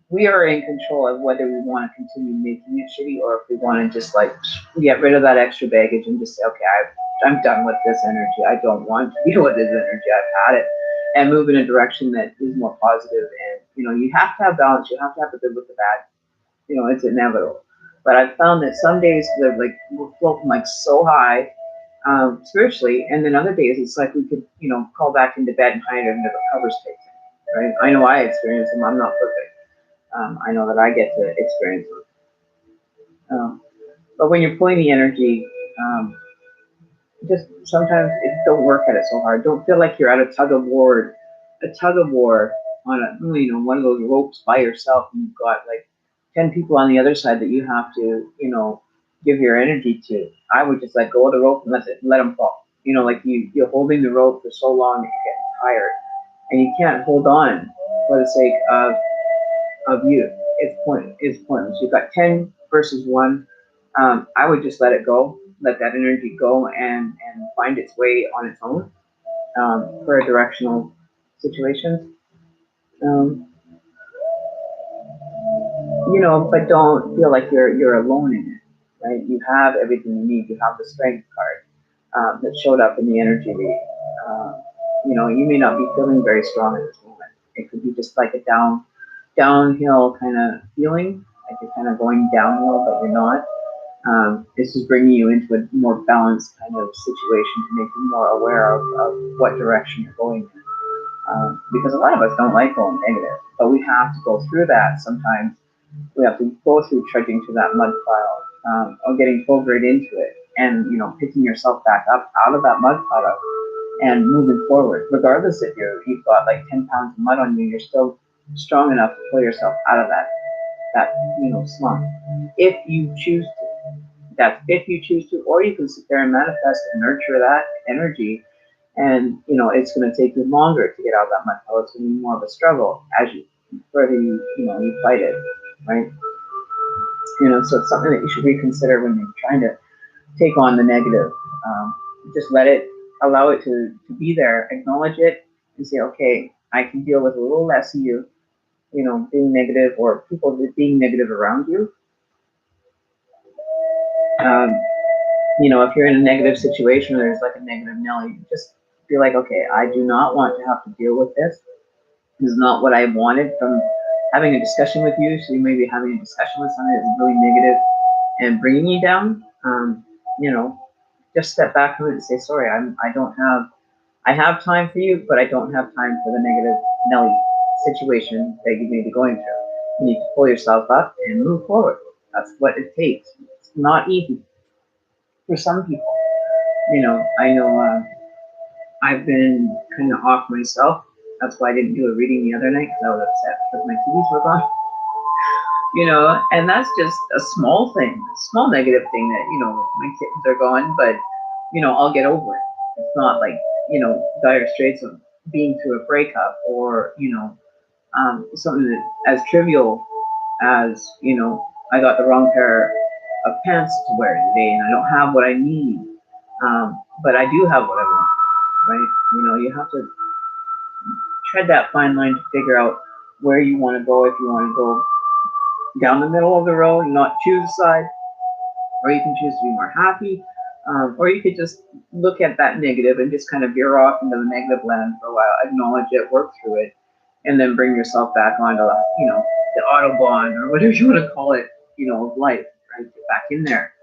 we are in control of whether we want to continue making it shitty or if we want to just like get rid of that extra baggage and just say, okay, I'm done with this energy. I don't want to deal with this energy. I've had it, and move in a direction that is more positive. And you have to have balance. You have to have the good with the bad. It's inevitable. But I've found that some days we're floating like so high spiritually, and then other days it's like we could crawl back into bed and hide under the covers, right? I know I experience them. I'm not perfect. I know that I get to experience them. But when you're pulling the energy, just sometimes don't work at it so hard. Don't feel like you're at a tug of war on one of those ropes by yourself, and you've got like 10 people on the other side that you have to, give your energy to. I would just let go of the rope and let them fall. Like you're holding the rope for so long that you're getting tired, and you can't hold on for the sake of you. It's pointless. You've got 10 versus 1. I would just let it go, let that energy go and find its way on its own for a directional situation. you know, but don't feel like you're alone in it, right? You have everything you need. You have the strength card that showed up in the energy read. You know, you may not be feeling very strong at this moment. It could be just like a downhill kind of feeling, like you're kind of going downhill, but you're not. This is bringing you into a more balanced kind of situation to make you more aware of what direction you're going in. Because a lot of us don't like going negative, but we have to go through that sometimes. We have to go through trudging through that mud pile, or getting pulled right into it, and you know, picking yourself back up out of that mud pile and moving forward. Regardless if you've got like 10 pounds of mud on you, you're still strong enough to pull yourself out of that you know, slump. If you choose to, that's if you choose to, or you can sit there and manifest and nurture that energy. And you know, it's going to take you longer to get out of that mud pile. It's going to be more of a struggle as you further you fight it, right? You know, so it's something that you should reconsider when you're trying to take on the negative. Just let it, allow it to be there, acknowledge it, and say, okay, I can deal with a little less of you, you know, being negative, or people being negative around you. Um, you know, if you're in a negative situation, there's like a negative Nelly, just be like, okay, I do not want to have to deal with this. This is not what I wanted from having a discussion with you. So you may be having a discussion with someone that's really negative and bringing you down. You know, just step back from it and say, sorry, I have time for you, but I don't have time for the negative Nelly situation that you may be going through. You need to pull yourself up and move forward. That's what it takes. It's not easy for some people. You know, I know I've been kind of off myself. That's why I didn't do a reading the other night because I was upset because my TVs were gone. You know, and that's just a small thing, a small negative thing that, you know, my kittens are gone, but, you know, I'll get over it. It's not like, you know, dire straits of being through a breakup, or, you know, something that as trivial as, you know, I got the wrong pair of pants to wear today and I don't have what I need, but I do have what I want, right? You know, you have to tread that fine line to figure out where you want to go. If you want to go down the middle of the road and not choose a side, or you can choose to be more happy, or you could just look at that negative and just kind of veer off into the negative land for a while, acknowledge it, work through it, and then bring yourself back onto, you know, the autobahn or whatever you want to call it, you know, of life, right? Get back in there,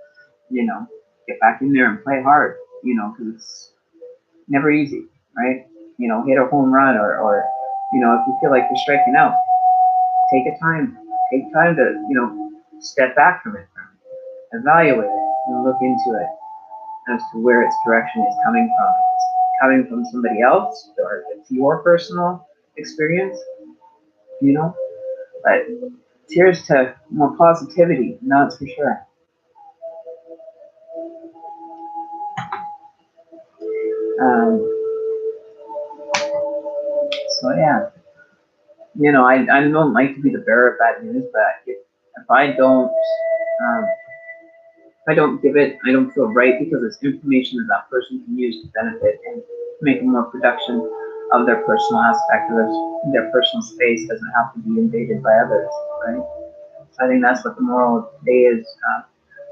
you know, get back in there and play hard, you know, because it's never easy, right? You know, hit a home run, or you know, if you feel like you're striking out, take a time, take time to, you know, step back from it, evaluate it, and look into it as to where its direction is coming from. If it's coming from somebody else, or if it's your personal experience, you know. But here's to more positivity, that's for sure. Um, so yeah, you know, I don't like to be the bearer of bad news, but if um, I don't give it, I don't feel right, because it's information that that person can use to benefit and make a more production of their personal aspect of their personal space. Doesn't have to be invaded by others, right? So I think that's what the moral of today is.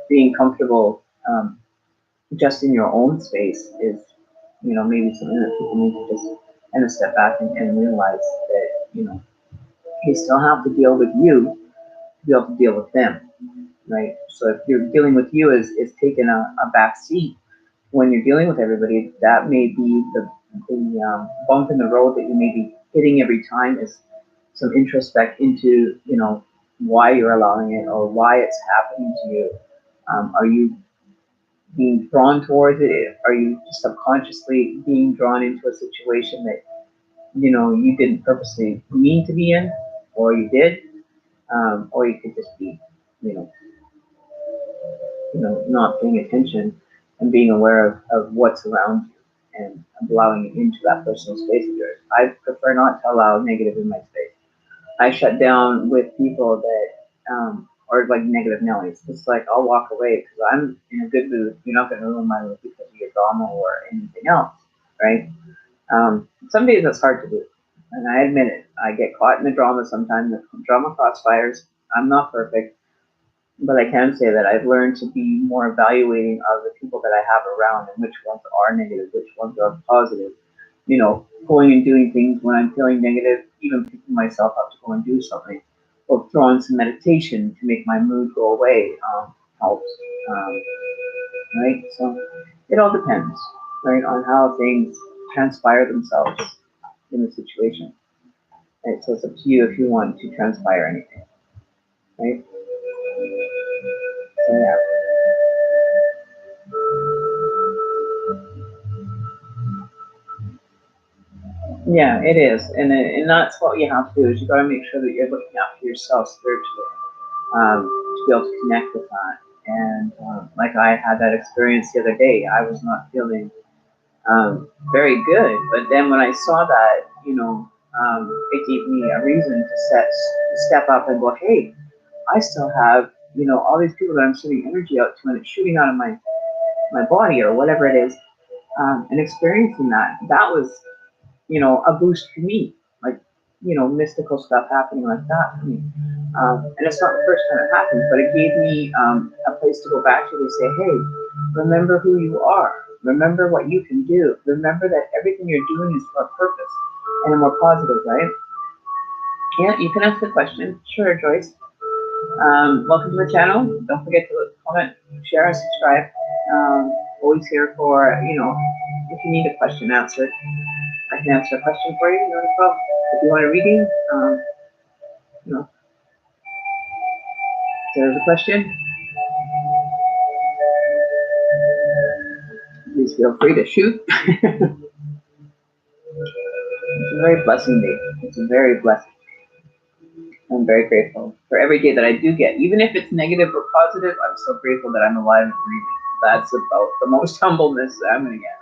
Being comfortable, just in your own space is, you know, maybe something that people need to just kind of step back and realize that, you know, you still have to deal with you to be able to deal with them, right? So if you're dealing with you is taking a back seat when you're dealing with everybody, that may be the bump in the road that you may be hitting every time, is some introspect into, you know, why you're allowing it or why it's happening to you. Are you being drawn towards it? Are you subconsciously being drawn into a situation that, you know, you didn't purposely mean to be in, or you did, or you could just be, you know, not paying attention and being aware of what's around you and allowing it into that personal space of yours. I prefer not to allow negative in my space. I shut down with people that are like negative Nellies. It's like I'll walk away because I'm in a good mood. You're not going to ruin my mood because of your drama or anything else, right? Some days that's hard to do, and I admit it. I get caught in the drama sometimes. The drama crossfires. I'm not perfect, but I can say that I've learned to be more evaluating of the people that I have around and which ones are negative, which ones are positive. You know, going and doing things when I'm feeling negative, even picking myself up to go and do something, or throw on some meditation to make my mood go away, helps. Um, right? So it all depends, right, on how things transpire themselves in the situation. Right? So it's up to you if you want to transpire anything, right? So yeah. Yeah, it is, and that's what you have to do. Is you got to make sure that you're looking after yourself spiritually, to be able to connect with that. And like I had that experience the other day, I was not feeling very good, but then when I saw that, it gave me a reason to step up and go, hey, I still have all these people that I'm sending energy out to, and it's shooting out of my body or whatever it is, and experiencing that was a boost for me, like, mystical stuff happening like that for me. And it's not the first time it happens, but it gave me a place to go back to say, hey, remember who you are. Remember what you can do. Remember that everything you're doing is for a purpose and a more positive, right? Yeah, you can ask the question. Sure, Joyce. Welcome to the channel. Don't forget to comment, share, and subscribe. Always here for, if you need a question answered. I can answer a question for you, no problem. If you want a reading, you know, there's a question. Please feel free to shoot. It's a very blessing day. It's a very blessing. I'm very grateful for every day that I do get. Even if it's negative or positive, I'm so grateful that I'm alive and breathing. That's about the most humbleness that I'm going to get, right?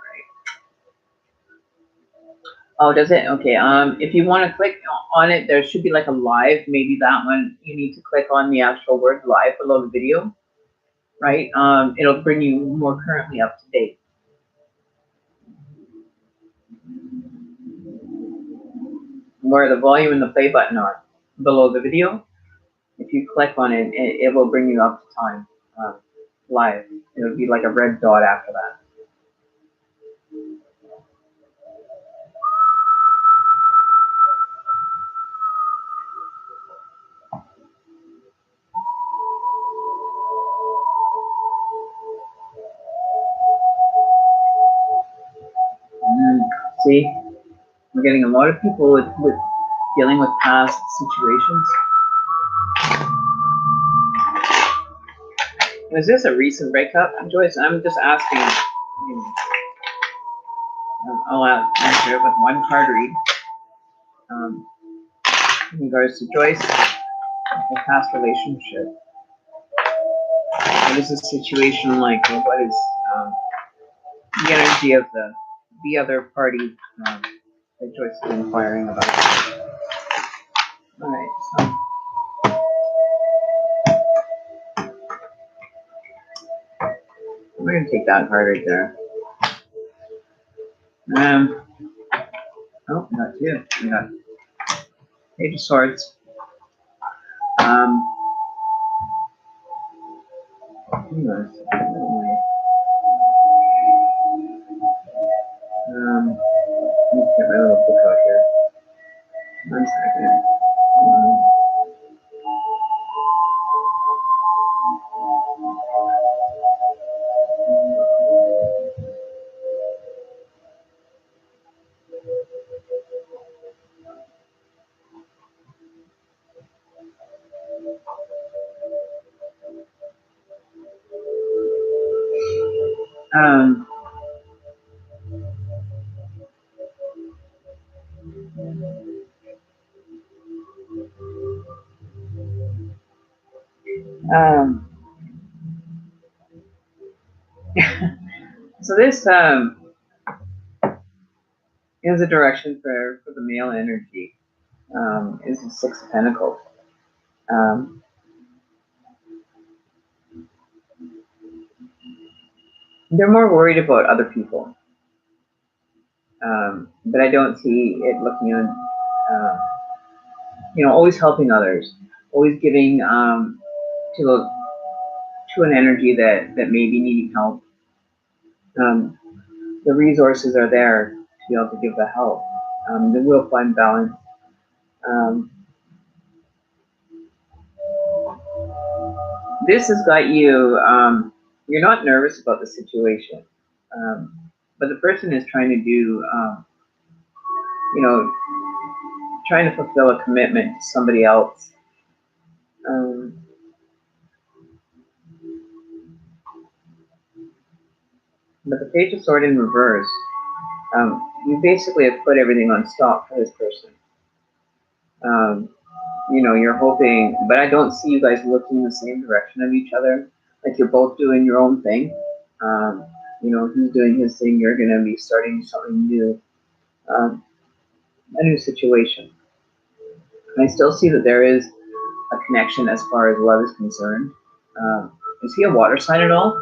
Oh, does it? Okay. If you want to click on it, there should be like a live. Maybe that one, you need to click on the actual word live below the video, right? It'll bring you more currently up to date. Where the volume and the play button are below the video. If you click on it, it will bring you up to time, live. It'll be like a red dot after that. See, we're getting a lot of people with dealing with past situations. Was this a recent breakup, Joyce? I'm just asking. I'll answer it with one card read. In regards to Joyce, a past relationship. What is the situation like? Or what is the energy of the other party that Joyce is inquiring about? All right, so we're gonna take that card right there. Oh, not two. We got Page of Swords. Let's get my little book out here. 1 second. So this is a direction for the male energy. Is the Six of Pentacles. They're more worried about other people, but I don't see it looking on, always helping others. always giving to an energy that may be needing help. The resources are there to be able to give the help. They will find balance. Um, this has got you. You're not nervous about the situation, but the person is trying to do, you know, trying to fulfill a commitment to somebody else. Um, but the Page of Sword in reverse, you basically have put everything on stop for this person. You're hoping, but I don't see you guys looking in the same direction of each other. Like you're both doing your own thing. He's doing his thing. You're going to be starting something new, a new situation. I still see that there is a connection as far as love is concerned. Is he a water sign at all?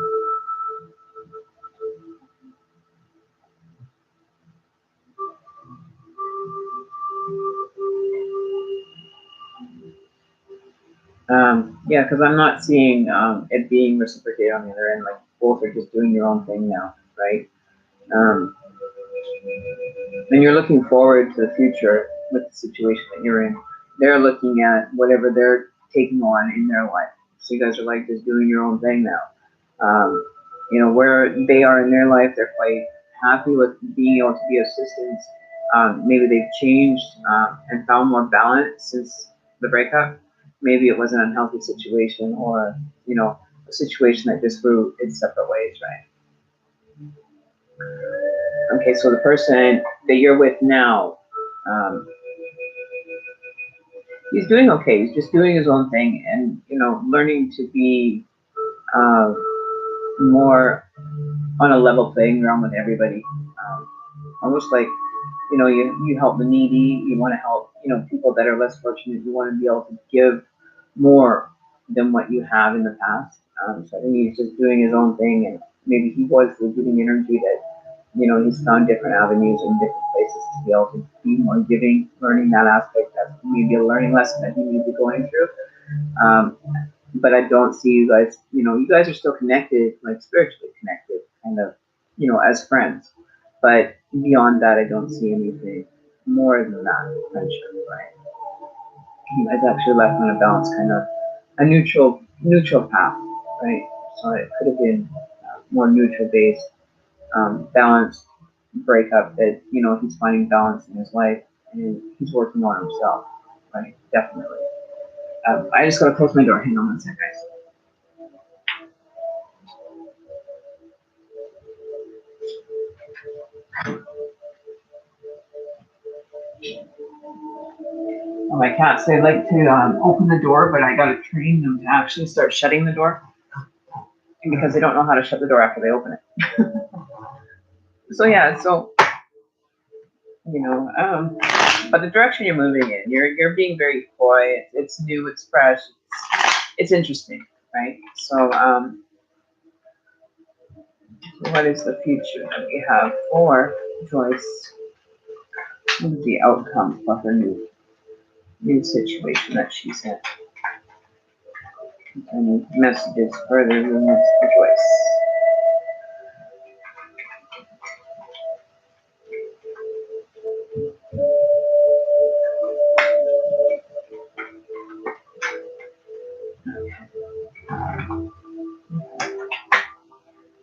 Yeah, because I'm not seeing it being reciprocated on the other end. Like both are just doing your own thing now, right? Um, and you're looking forward to the future with the situation that you're in. They're looking at whatever they're taking on in their life. So you guys are like just doing your own thing now. Where they are in their life, they're quite happy with being able to be assistants. Maybe they've changed and found more balance since the breakup. Maybe it was an unhealthy situation or, a situation that just grew in separate ways, right? Okay, so the person that you're with now, um, he's doing okay. He's just doing his own thing and, learning to be uh, more on a level playing ground with everybody. Almost like, you help the needy, you want to help, people that are less fortunate, you want to be able to give more than what you have in the past. So I think he's just doing his own thing and maybe he was the giving energy that, he's found different avenues and different places to be able to be more giving, learning that aspect. That's maybe a learning lesson that he may be going through. But I don't see you guys, you guys are still connected, like spiritually connected, kind of, as friends. But beyond that, I don't see anything more than that friendship, right? You guys actually left on a balance, kind of a neutral path, right? So it could have been more neutral based, balanced breakup that, he's finding balance in his life and he's working on himself, right? Definitely. I just gotta close my door. Hang on one second, guys. Well, my cats, they like to open the door, but I gotta train them to actually start shutting the door because they don't know how to shut the door after they open it. So yeah, but the direction you're moving in, you're being very coy. It's new, it's fresh, it's interesting, right? So what is the future that we have for Joyce? What is the outcome of her new situation that she's in? Any messages further than this for Joyce?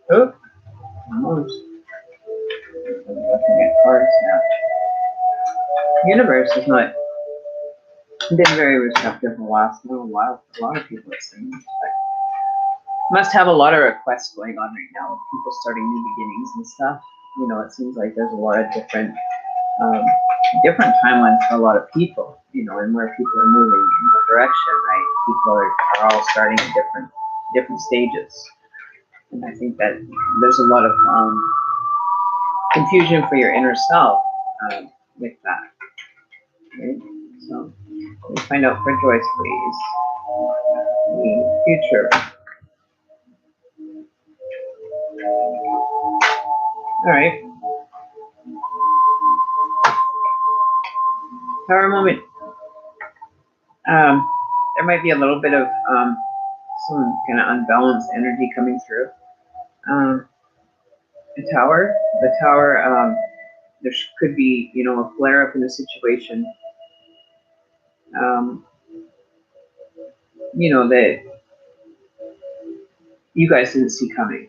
Oh, almost. I'm looking at cards now. The universe has not been very receptive in the last little while. A lot of people are saying must have a lot of requests going on right now with people starting new beginnings and stuff. It seems like there's a lot of um, different timelines for a lot of people, and where people are moving in what direction, right? People are all starting at different stages. And I think that there's a lot of confusion for your inner self with that. Right? So let's find out for Joyce, please. The future. All right. Power moment. there might be a little bit of some kind of unbalanced energy coming through. The tower, there could be, a flare up in a situation, that you guys didn't see coming.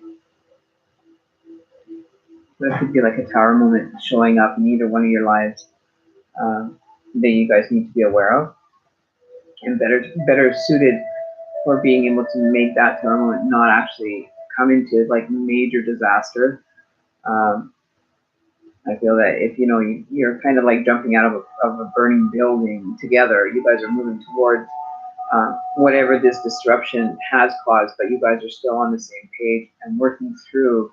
That could be like a tower moment showing up in either one of your lives, that you guys need to be aware of, and better suited for being able to make that tower moment not actually come into like major disaster. I feel that if you're kind of like jumping out of a burning building together, you guys are moving towards whatever this disruption has caused, but you guys are still on the same page and working through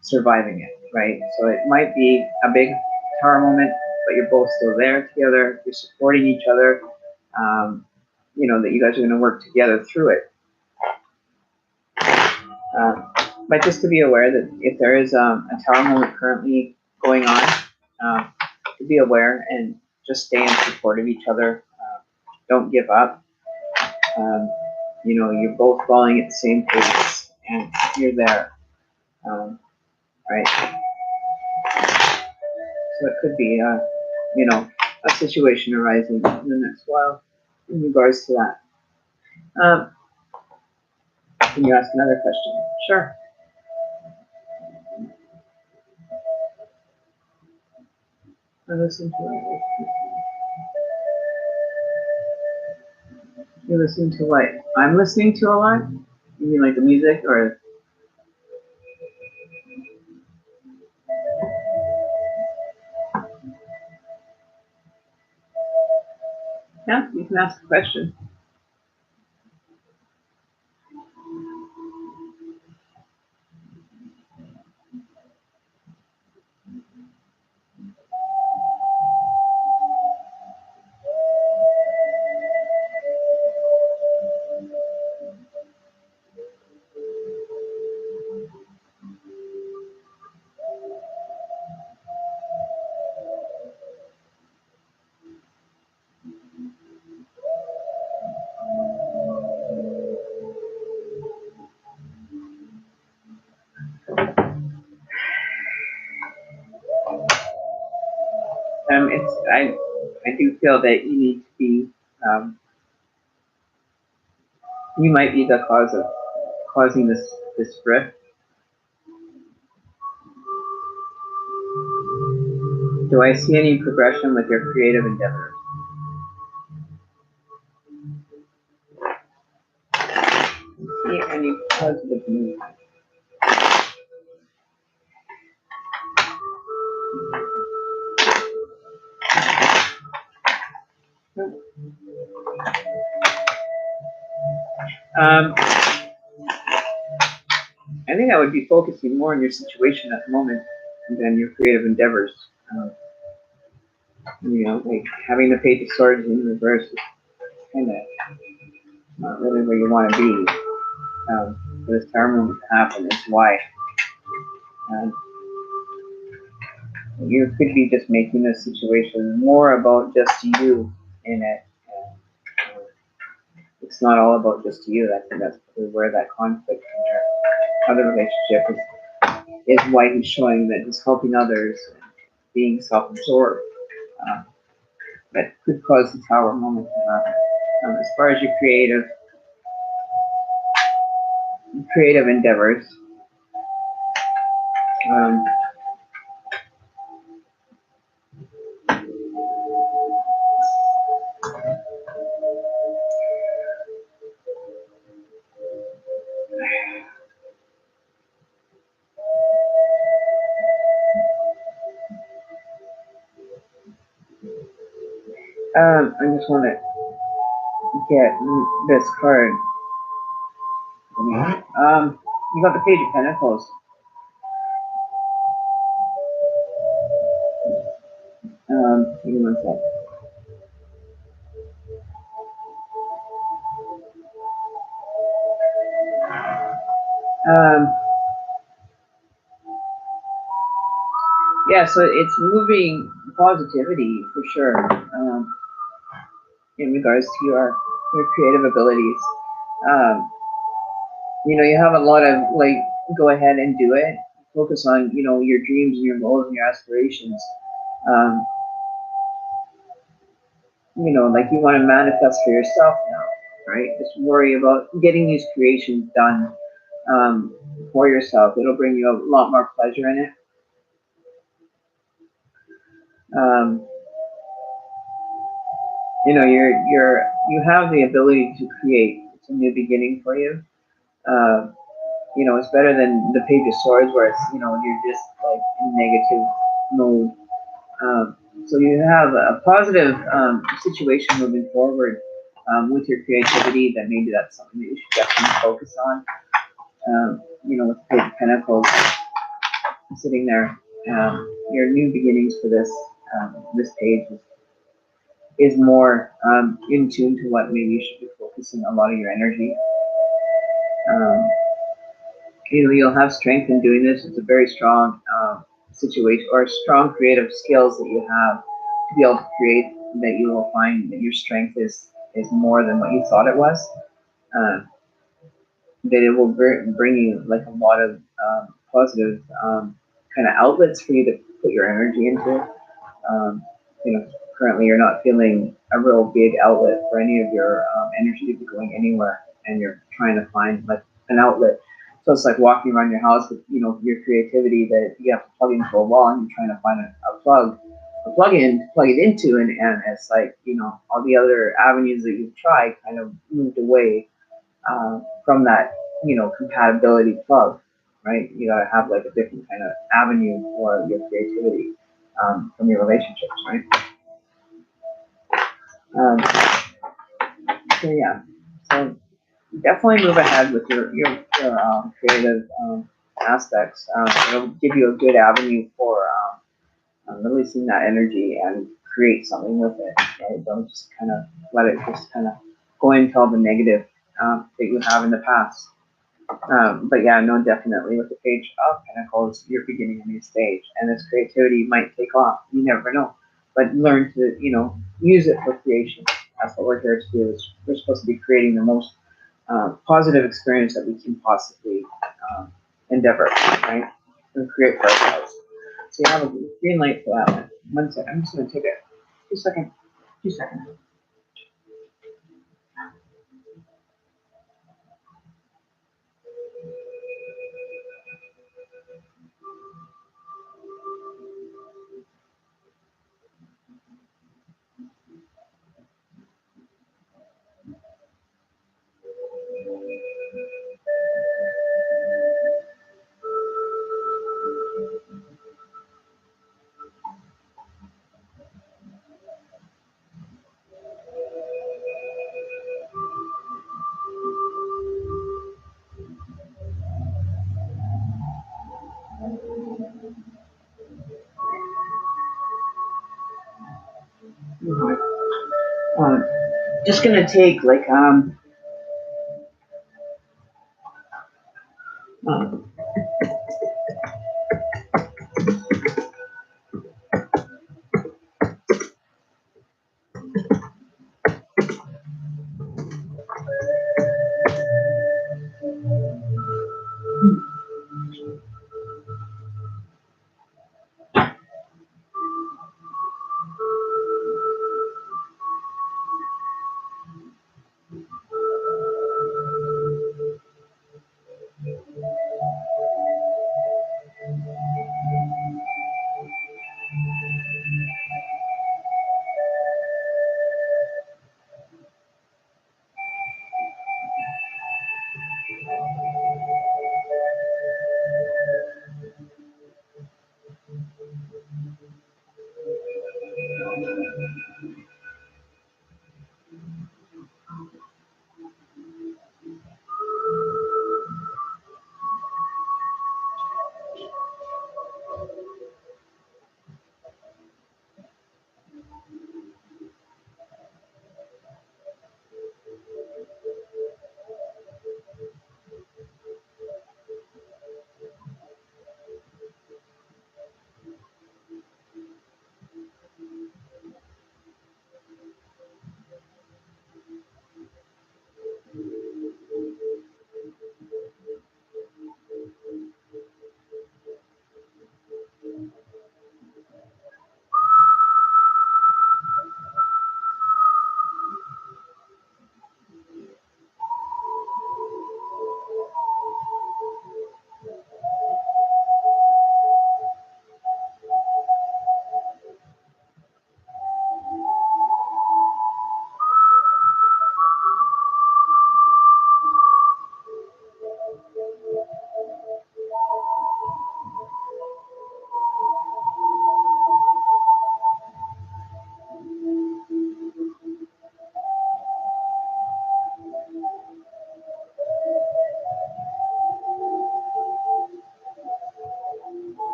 surviving it, right? So it might be a big tower moment, but you're both still there together. You're supporting each other. That you guys are going to work together through it. But just to be aware that if there is a tower moment currently going on, to be aware and just stay in support of each other. Don't give up. You're both falling at the same pace, and you're there, right? So it could be, a situation arising in the next while in regards to that. Can you ask another question? Sure. I listen to it. You listen to what? I'm listening to a lot? You mean like the music or? Yeah, you can ask a question. I do feel that you need to be, you might be the cause of causing this rift. Do I see any progression with your creative endeavors? See any positive movement? I think I would be focusing more on your situation at the moment than your creative endeavors. Like having the Page of Swords in reverse is kind of not really where you want to be. For this tower moment to happen is why. You could be just making this situation more about just you in it. It's not all about just you. I think that's probably where that conflict in your other relationship is why he's showing that he's helping others, and being self-absorbed. That could cause the tower moment to happen. As far as your creative endeavors, I just want to get this card. You got the Page of Pentacles. Give me one sec. Yeah, so it's moving positivity for sure, in regards to your your creative abilities. Um, you have a lot of like, go ahead and do it. Focus on, your dreams and your goals and your aspirations. Um, like you want to manifest for yourself now, right? Just worry about getting these creations done for yourself. It'll bring you a lot more pleasure in it. Um, you have the ability to create. It's a new beginning for you. Uh, it's better than the Page of Swords where it's, you're just like in negative mode. So you have a positive situation moving forward with your creativity. That maybe that's something that you should definitely focus on. With Page of Pentacles sitting there, your new beginnings for this page is more in tune to what maybe you should be focusing a lot of your energy. Um, you'll have strength in doing this. It's a very strong situation or strong creative skills that you have to be able to create, that you will find that your strength is more than what you thought it was. That it will bring you like a lot of positive kind of outlets for you to put your energy into. Um, currently you're not feeling a real big outlet for any of your energy to be going anywhere, and you're trying to find like an outlet. So it's like walking around your house with your creativity that you have to plug into a wall, and you're trying to find a plug it into, and it's like all the other avenues that you've tried kind of moved away from that compatibility plug, right? You gotta have like a different kind of avenue for your creativity from your relationships, right? Um, so yeah, so definitely move ahead with your creative aspects. It'll give you a good avenue for releasing that energy and create something with it. Right? Don't just kind of let it just kind of go into all the negative that you have in the past. But yeah, no, definitely with the Page of Pentacles, you're beginning a new stage, and this creativity might take off. You never know, but learn to use it for creation. That's what we're here to do. Is we're supposed to be creating the most positive experience that we can possibly endeavor, right? And create for ourselves. So you have a green light for that one. 1 second. I'm just going to take it. 2 seconds. 2 seconds. Um, just gonna take like um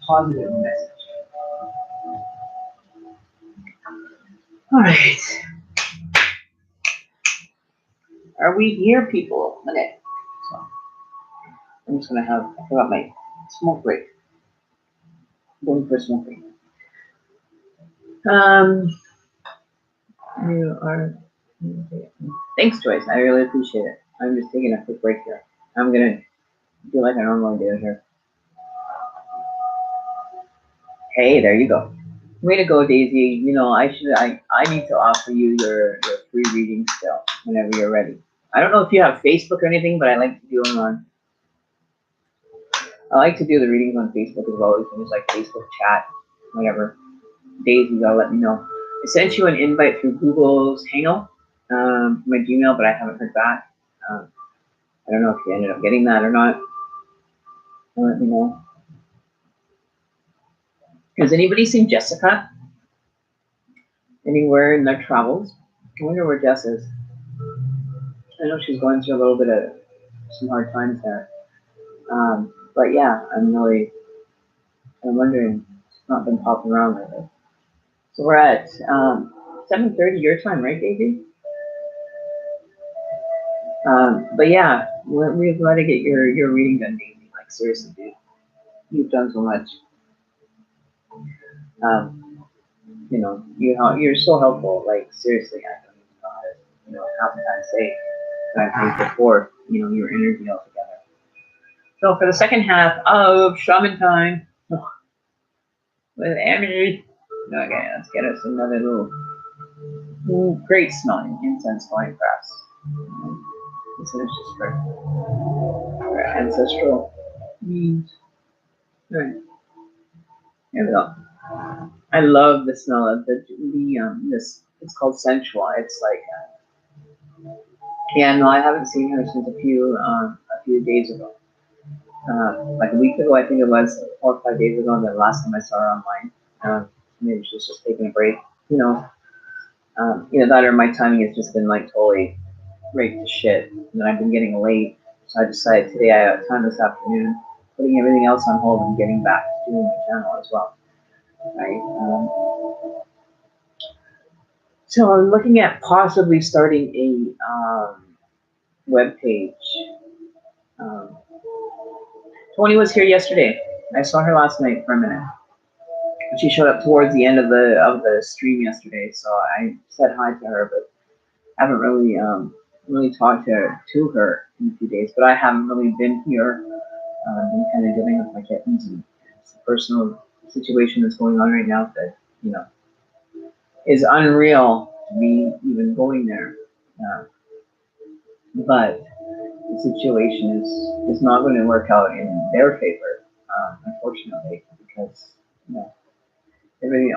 positive message. All right. Are we here, people? Okay. So I'm just gonna I forgot my smoke break. Going for a smoke break. You are. Thanks, Joyce. I really appreciate it. I'm just taking a quick break here. I'm gonna do like I normally do here. Hey, there you go. Way to go, Daisy. You know, I need to offer you your free reading still whenever you're ready. I don't know if you have Facebook or anything, but I like to do them on. I like to do the readings on Facebook as well. You can use like Facebook chat, whatever. Daisy, gotta let me know. I sent you an invite through Google's Hangout, my Gmail, but I haven't heard back. I don't know if you ended up getting that or not. Let me know. Has anybody seen Jessica anywhere in their travels? I wonder where Jess is. I know she's going through a little bit of some hard times there. But yeah, I'm wondering. It's not been popping around lately. So we're at 7:30 your time, right, Daisy? But yeah, we've got to get your reading done, Daisy. Like seriously, dude, you've done so much. You know, you're so helpful. Like seriously, I don't even know how to, half the time say that I've paid before, your energy altogether. So for the second half of Shaman Time with Emily, okay, let's get us another little great smelling incense going for us. This is just for our ancestral needs. All right, here we go. I love the smell of this. It's called Sensual. It's like, yeah, no, I haven't seen her since a few days ago. Like a week ago, I think it was 4 or 5 days ago. The last time I saw her online, maybe she was just taking a break. That or my timing has just been like totally raped to shit, and then I've been getting late. So I decided today I have time this afternoon, putting everything else on hold and getting back to doing my channel as well. Right. So I'm looking at possibly starting a web page. Tony was here yesterday. I saw her last night for a minute. She showed up towards the end of the stream yesterday, so I said hi to her, but haven't really talked to her in a few days. But I haven't really been here. Been kind of dealing with my kittens, and it's a personal situation that's going on right now that is unreal to me even going there. But the situation is not going to work out in their favor, unfortunately, because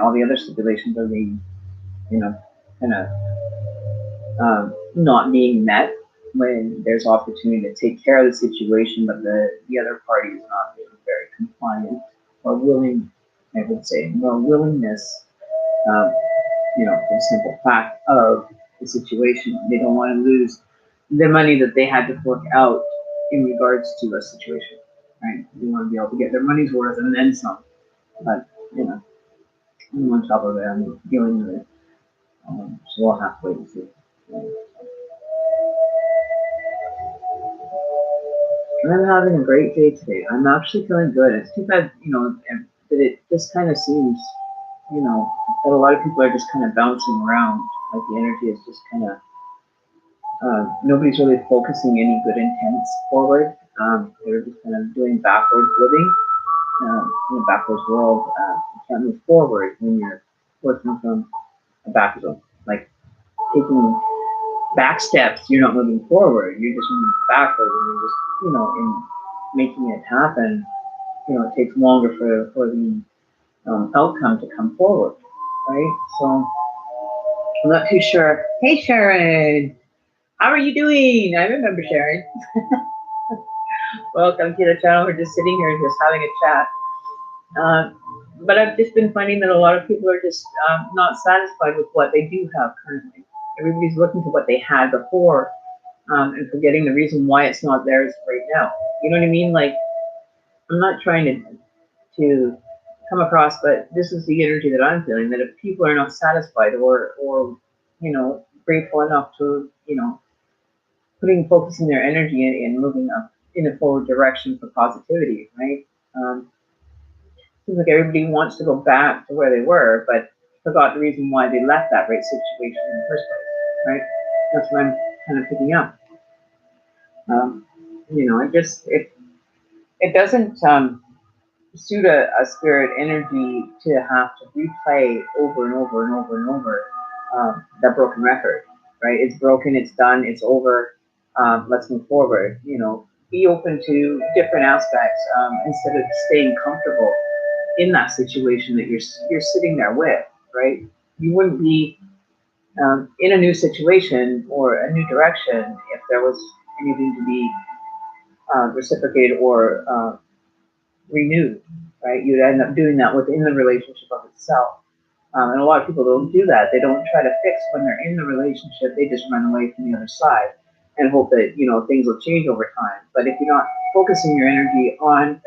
all the other stipulations are being kind of not being met when there's opportunity to take care of the situation, but the other party is not being very compliant or willing. I would say more willingness. For the simple fact of the situation, they don't want to lose the money that they had to fork out in regards to a situation, right? They want to be able to get their money's worth and then some. But I'm on top of it. I'm dealing with it. So we'll have to wait and see. I'm having a great day today. I'm actually feeling good. It's too bad, that it just kind of seems, that a lot of people are just kind of bouncing around. Like the energy is just kind of, nobody's really focusing any good intents forward. They're just kind of doing backwards living in a backwards world. You can't move forward when you're working from a backwards, like taking back steps. You're not moving forward. You're just moving backward, and you're just, in making it happen. It takes longer for the outcome to come forward, right? So I'm not too sure. Hey, Sharon. How are you doing? I remember Sharon. Welcome to the channel. We're just sitting here just having a chat. But I've just been finding that a lot of people are just not satisfied with what they do have currently. Everybody's looking to what they had before and forgetting the reason why it's not theirs right now. You know what I mean? Like, I'm not trying to come across, but this is the energy that I'm feeling, that if people are not satisfied or grateful enough to, focusing their energy in moving up in a forward direction for positivity, right? Um, Seems like everybody wants to go back to where they were, but forgot the reason why they left that right situation in the first place, right? That's what I'm kind of picking up. It doesn't suit a spirit energy to have to replay over and over and over and over that broken record, right? It's broken, it's done, it's over. Let's move forward. Be open to different aspects instead of staying comfortable in that situation that you're sitting there with, right? You wouldn't be in a new situation or a new direction if there was anything to be reciprocated or renewed, right? You'd end up doing that within the relationship of itself. And a lot of people don't do that. They don't try to fix when they're in the relationship. They just run away from the other side and hope that things will change over time. But if you're not focusing your energy on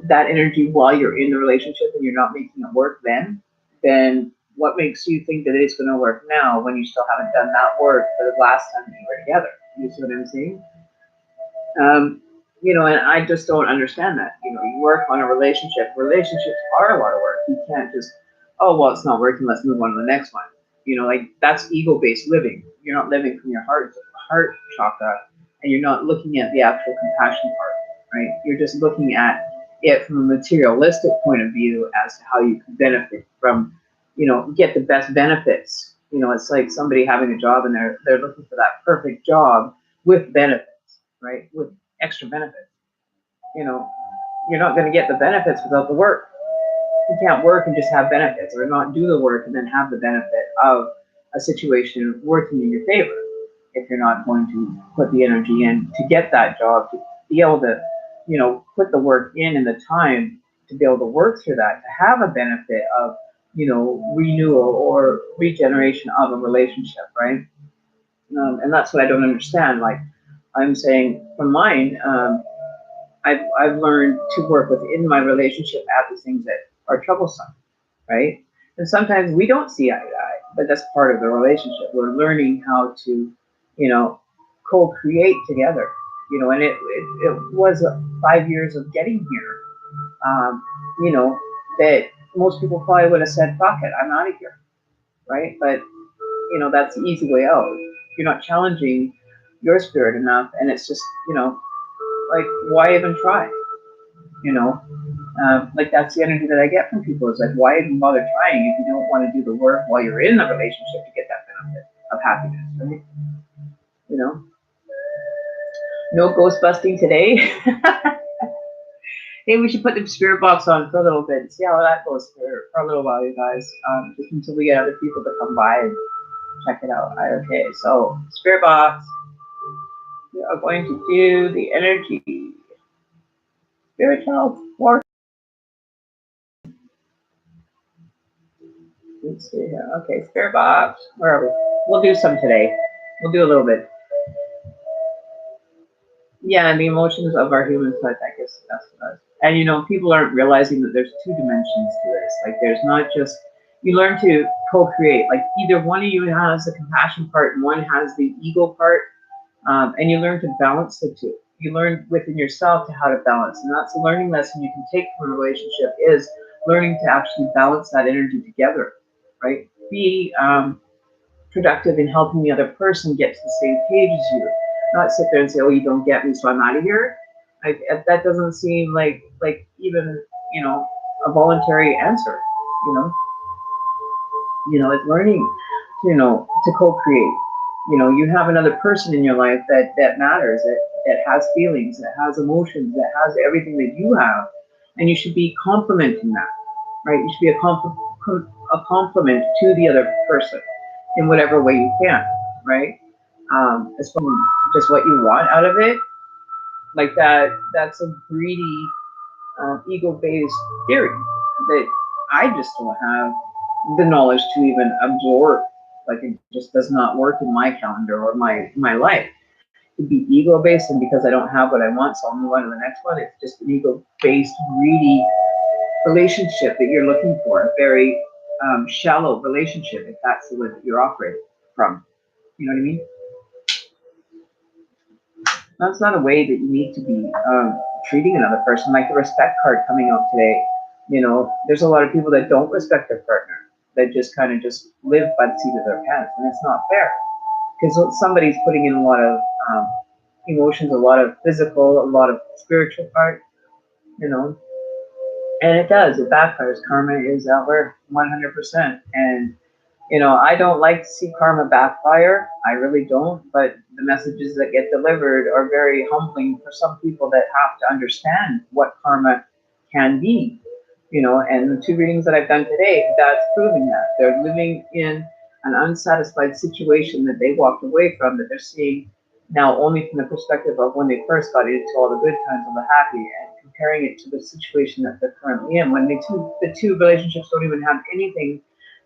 that energy while you're in the relationship and you're not making it work, then what makes you think that it's going to work now when you still haven't done that work for the last time that you were together? You see what I'm saying? And I just don't understand that. You work on a relationship. Relationships are a lot of work. You can't just, oh, well, it's not working. Let's move on to the next one. Like that's ego-based living. You're not living from your heart chakra, and you're not looking at the actual compassion part, right? You're just looking at it from a materialistic point of view as to how you can benefit from, get the best benefits. It's like somebody having a job and they're looking for that perfect job with benefits, right? With extra benefits. You're not going to get the benefits without the work. You can't work and just have benefits, or not do the work and then have the benefit of a situation working in your favor. If you're not going to put the energy in to get that job, to be able to, put the work in and the time to be able to work through that, to have a benefit of, renewal or regeneration of a relationship, right? And that's what I don't understand. Like I'm saying from mine, I've learned to work within my relationship at the things that are troublesome, right? And sometimes we don't see eye to eye, but that's part of the relationship. We're learning how to, co-create together. And it was 5 years of getting here. That most people probably would have said, "Fuck it, I'm out of here," right? But that's the easy way out. You're not challenging your spirit enough, and it's just, like, why even try? Like that's the energy that I get from people. It's like, why even bother trying if you don't want to do the work while you're in the relationship to get that benefit of happiness, right? You know, no ghost busting today. Maybe we should put the spirit box on for a little bit and see how that goes for a little while, you guys. Just until we get other people to come by and check it out. Okay, so spirit box. We are going to do the energy. Spirit child work. Let's see here. Okay, spirit box. Where are we? We'll do some today. We'll do a little bit. Yeah, and the emotions of our human side, I guess that's what it is. And people aren't realizing that there's two dimensions to this. Like there's not just, you learn to co-create. Like either one of you has the compassion part and one has the ego part, and you learn to balance the two. You learn within yourself to how to balance, and that's a learning lesson you can take from a relationship, is learning to actually balance that energy together, right? Be productive in helping the other person get to the same page as you. Not sit there and say, "Oh, you don't get me, so I'm out of here." That doesn't seem like even a voluntary answer. You know, it's learning, to co-create. You have another person in your life that matters, that has feelings, that has emotions, that has everything that you have, and you should be complimenting that, right? You should be a compliment to the other person in whatever way you can, right? As far as just what you want out of it, like that's a greedy, ego-based theory that I just don't have the knowledge to even absorb. Like it just does not work in my calendar or my life. to be ego-based, and because I don't have what I want, so I'll move on to the next one. It's just an ego-based, greedy relationship that you're looking for, a very shallow relationship, if that's the way that you're operating from. You know what I mean? That's not a way that you need to be treating another person. Like the respect card coming out today, you know, there's a lot of people that don't respect their partner, that just kind of just live by the seat of their pants, and it's not fair. Because somebody's putting in a lot of emotions, a lot of physical, a lot of spiritual part, you know, and it backfires. Karma is out there 100%. And, you know, I don't like to see karma backfire. I really don't. But the messages that get delivered are very humbling for some people that have to understand what karma can be. You know, and the 2 readings that I've done today, that's proving that. They're living in an unsatisfied situation that they walked away from, that they're seeing now only from the perspective of when they first got into all the good times, all the happy, and comparing it to the situation that they're currently in, when the two relationships don't even have anything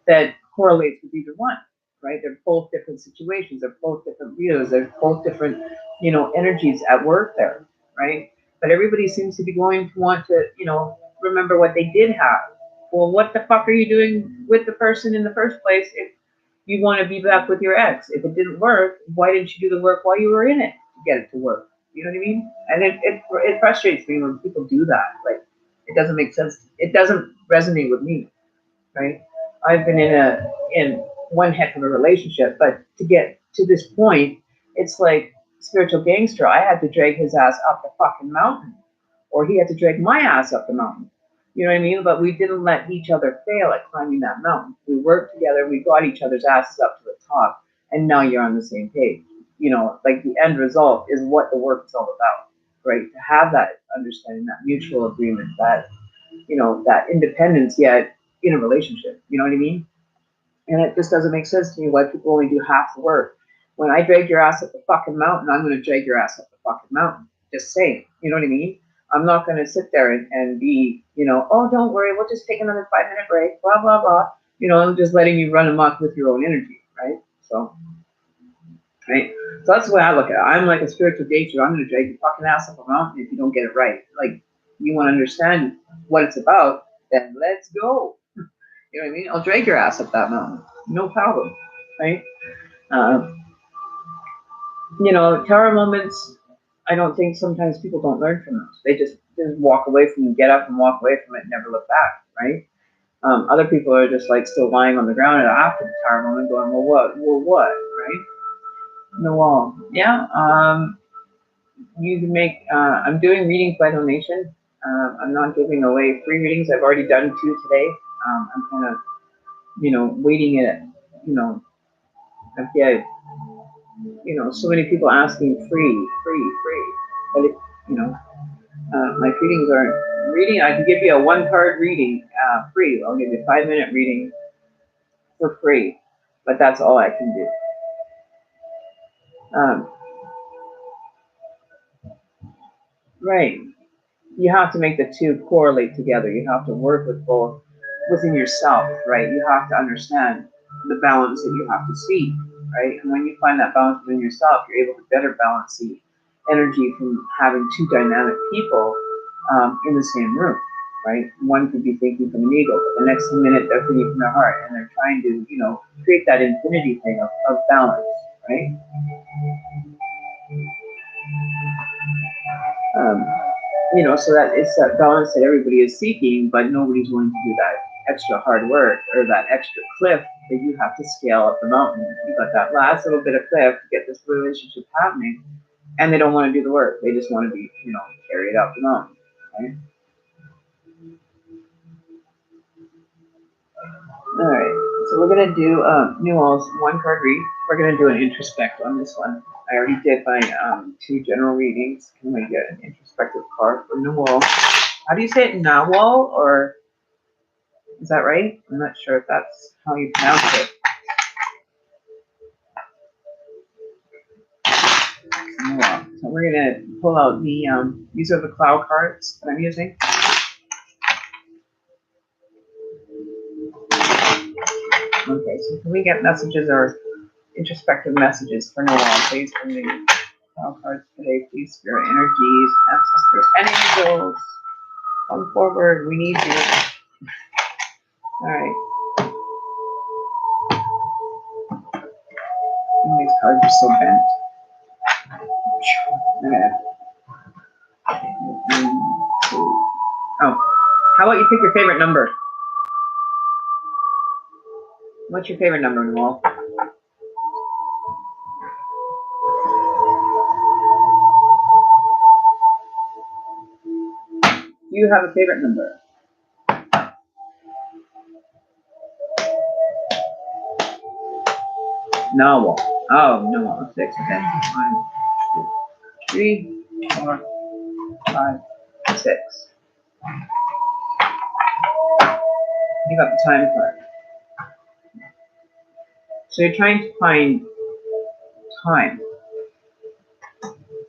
that correlates with either one, right? They're both different situations, they're both different views, they're both different, you know, energies at work there, right? But everybody seems to be going to want to, you know, remember what they did have. Well, what the fuck are you doing with the person in the first place if you want to be back with your ex? If it didn't work, why didn't you do the work while you were in it to get it to work? You know what I mean? And it frustrates me when people do that. Like, it doesn't make sense. It doesn't resonate with me, right? I've been in one heck of a relationship, but to get to this point, it's like spiritual gangster. I had to drag his ass up the fucking mountain, or he had to drag my ass up the mountain. You know what I mean? But we didn't let each other fail at climbing that mountain. We worked together, we got each other's asses up to the top, and now you're on the same page. You know, like the end result is what the work is all about, right? To have that understanding, that mutual agreement, that, you know, that independence yet in a relationship. You know what I mean? And it just doesn't make sense to me why people only do half the work. When I drag your ass up the fucking mountain, I'm going to drag your ass up the fucking mountain. Just saying. You know what I mean? I'm not going to sit there and be, you know, oh, don't worry, we'll just take another 5-minute break, blah, blah, blah. You know, I'm just letting you run amok with your own energy, right? So, right? So that's the way I look at it. I'm like a spiritual gangster. I'm going to drag your fucking ass up a mountain if you don't get it right. Like, you want to understand what it's about, then let's go. You know what I mean? I'll drag your ass up that mountain. No problem, right? Uh, you know, tower moments, I don't think sometimes people don't learn from those. They just walk away from it, get up and walk away from it and never look back, right? Other people are just like still lying on the ground after the tower moment going, well, what, right? No, yeah, you can make, I'm doing readings by donation. I'm not giving away free readings. I've already done 2 today. I'm kind of, you know, waiting it, you know, I've got, you know, so many people asking free. But, you know, my readings aren't reading. I can give you a 1-card reading free. I'll give you a 5-minute reading for free, but that's all I can do. Right. You have to make the 2 correlate together. You have to work with both within yourself, right? You have to understand the balance that you have to see, right? And when you find that balance within yourself, you're able to better balance the energy from having 2 dynamic people in the same room, right? One could be thinking from an ego, but the next minute they're thinking from their heart, and they're trying to, you know, create that infinity thing of balance, right? You know, so that it's that balance that everybody is seeking, but nobody's willing to do that extra hard work or that extra cliff that you have to scale up the mountain. You got that last little bit of cliff to get this relationship happening, and they don't want to do the work. They just want to be, you know, carried up the mountain, right? All right, so we're gonna do Newell's 1-card read. We're gonna do an introspect on this one. I already did my 2 general readings. Can we get an introspective card for Newell? How do you say it, Nawal, or is that right? I'm not sure if that's how you pronounce it. Nawal. So we're gonna pull out the these are the cloud cards that I'm using. Okay, so can we get messages or introspective messages for Nawal, please, from the All cards today, please, spirit energies, ancestors, and angels. Come forward, we need you. All right. These cards are so bent. Okay. Oh, how about you pick your favorite number? What's your favorite number, Noel? Do you have a favorite number? No. Oh, no. 6. Okay. 1, 2, 3, 4, 5, 6. You got the time card. So you're trying to find time.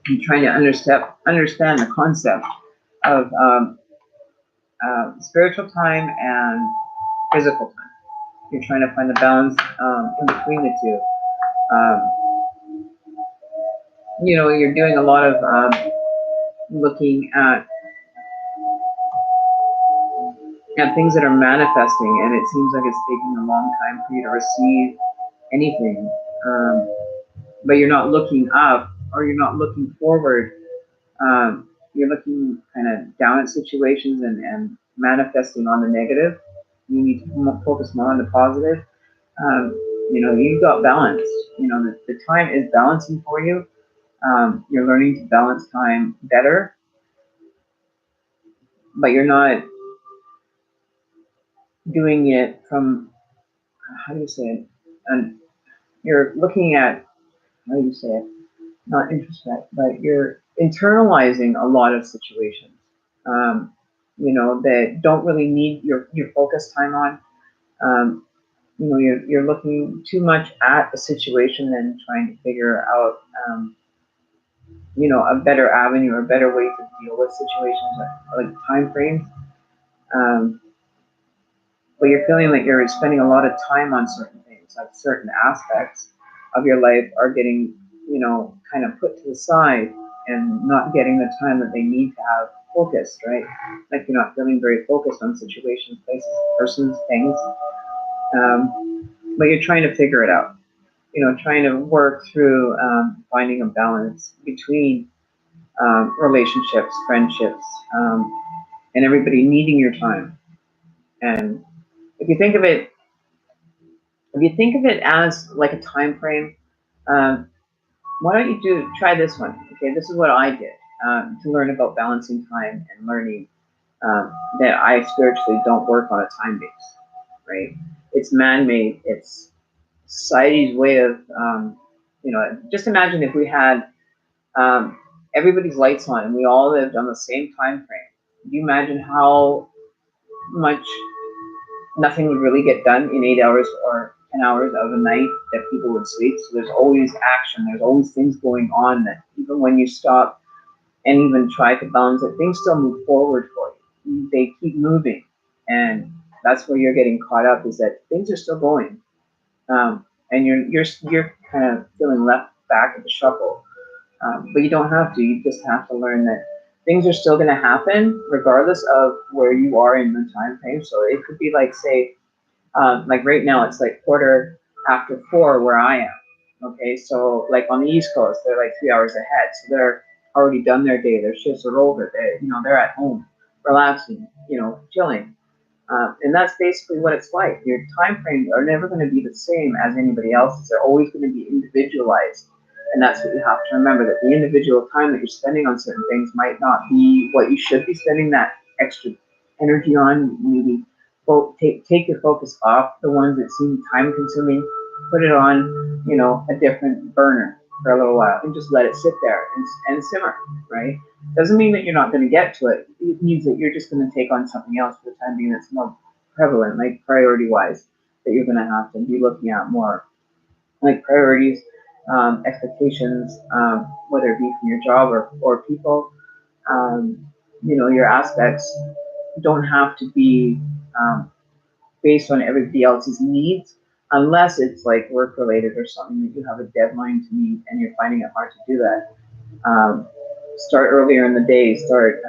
You're trying to understand the concept of spiritual time and physical time. You're trying to find the balance in between the two. You're doing a lot of looking at things that are manifesting, and it seems like it's taking a long time for you to receive anything. But you're not looking up, or you're not looking forward. You're looking kind of down at situations and manifesting on the negative. You need to focus more on the positive. You've got balance. The time is balancing for you. You're learning to balance time better, but you're not doing it from, how do you say it? And you're looking at, how do you say it? Not introspect, but you're internalizing a lot of situations, that don't really need your focus time on. You're looking too much at the situation and trying to figure out, a better avenue or a better way to deal with situations like time frames. But you're feeling like you're spending a lot of time on certain things, like certain aspects of your life are getting, kind of put to the side and not getting the time that they need to have focused, right? Like you're not feeling very focused on situations, places, persons, things. But you're trying to figure it out. Trying to work through finding a balance between relationships, friendships, and everybody needing your time. And if you think of it as like a time frame, why don't you try this one? Okay, this is what I did to learn about balancing time and learning that I spiritually don't work on a time base, right? It's man-made. It's society's way of, just imagine if we had everybody's lights on and we all lived on the same time frame. Can you imagine how much nothing would really get done in 8 hours or 10 hours of a night that people would sleep? So there's always action. There's always things going on that even when you stop and even try to balance it, things still move forward for you. They keep moving. And that's where you're getting caught up, is that things are still going. And you're kind of feeling left back at the shuffle. But you don't have to. You just have to learn that things are still going to happen regardless of where you are in the time frame. So it could be like, say, like right now, it's like 4:15 where I am. Okay, so like on the East Coast, they're like 3 hours ahead. So they're already done their day. Their shifts are over. They're at home, relaxing, chilling. And that's basically what it's like. Your time frames are never going to be the same as anybody else's. They're always going to be individualized. And that's what you have to remember, that the individual time that you're spending on certain things might not be what you should be spending that extra energy on. Maybe take your focus off the ones that seem time consuming, put it on, a different burner for a little while and just let it sit there and simmer, right? Doesn't mean that you're not going to get to it. It means that you're just going to take on something else for the time being that's more prevalent, like priority-wise, that you're going to have to be looking at more, like priorities, expectations, whether it be from your job or people. Your aspects don't have to be based on everybody else's needs, unless it's like work-related or something that you have a deadline to meet and you're finding it hard to do that. Start earlier in the day. Start,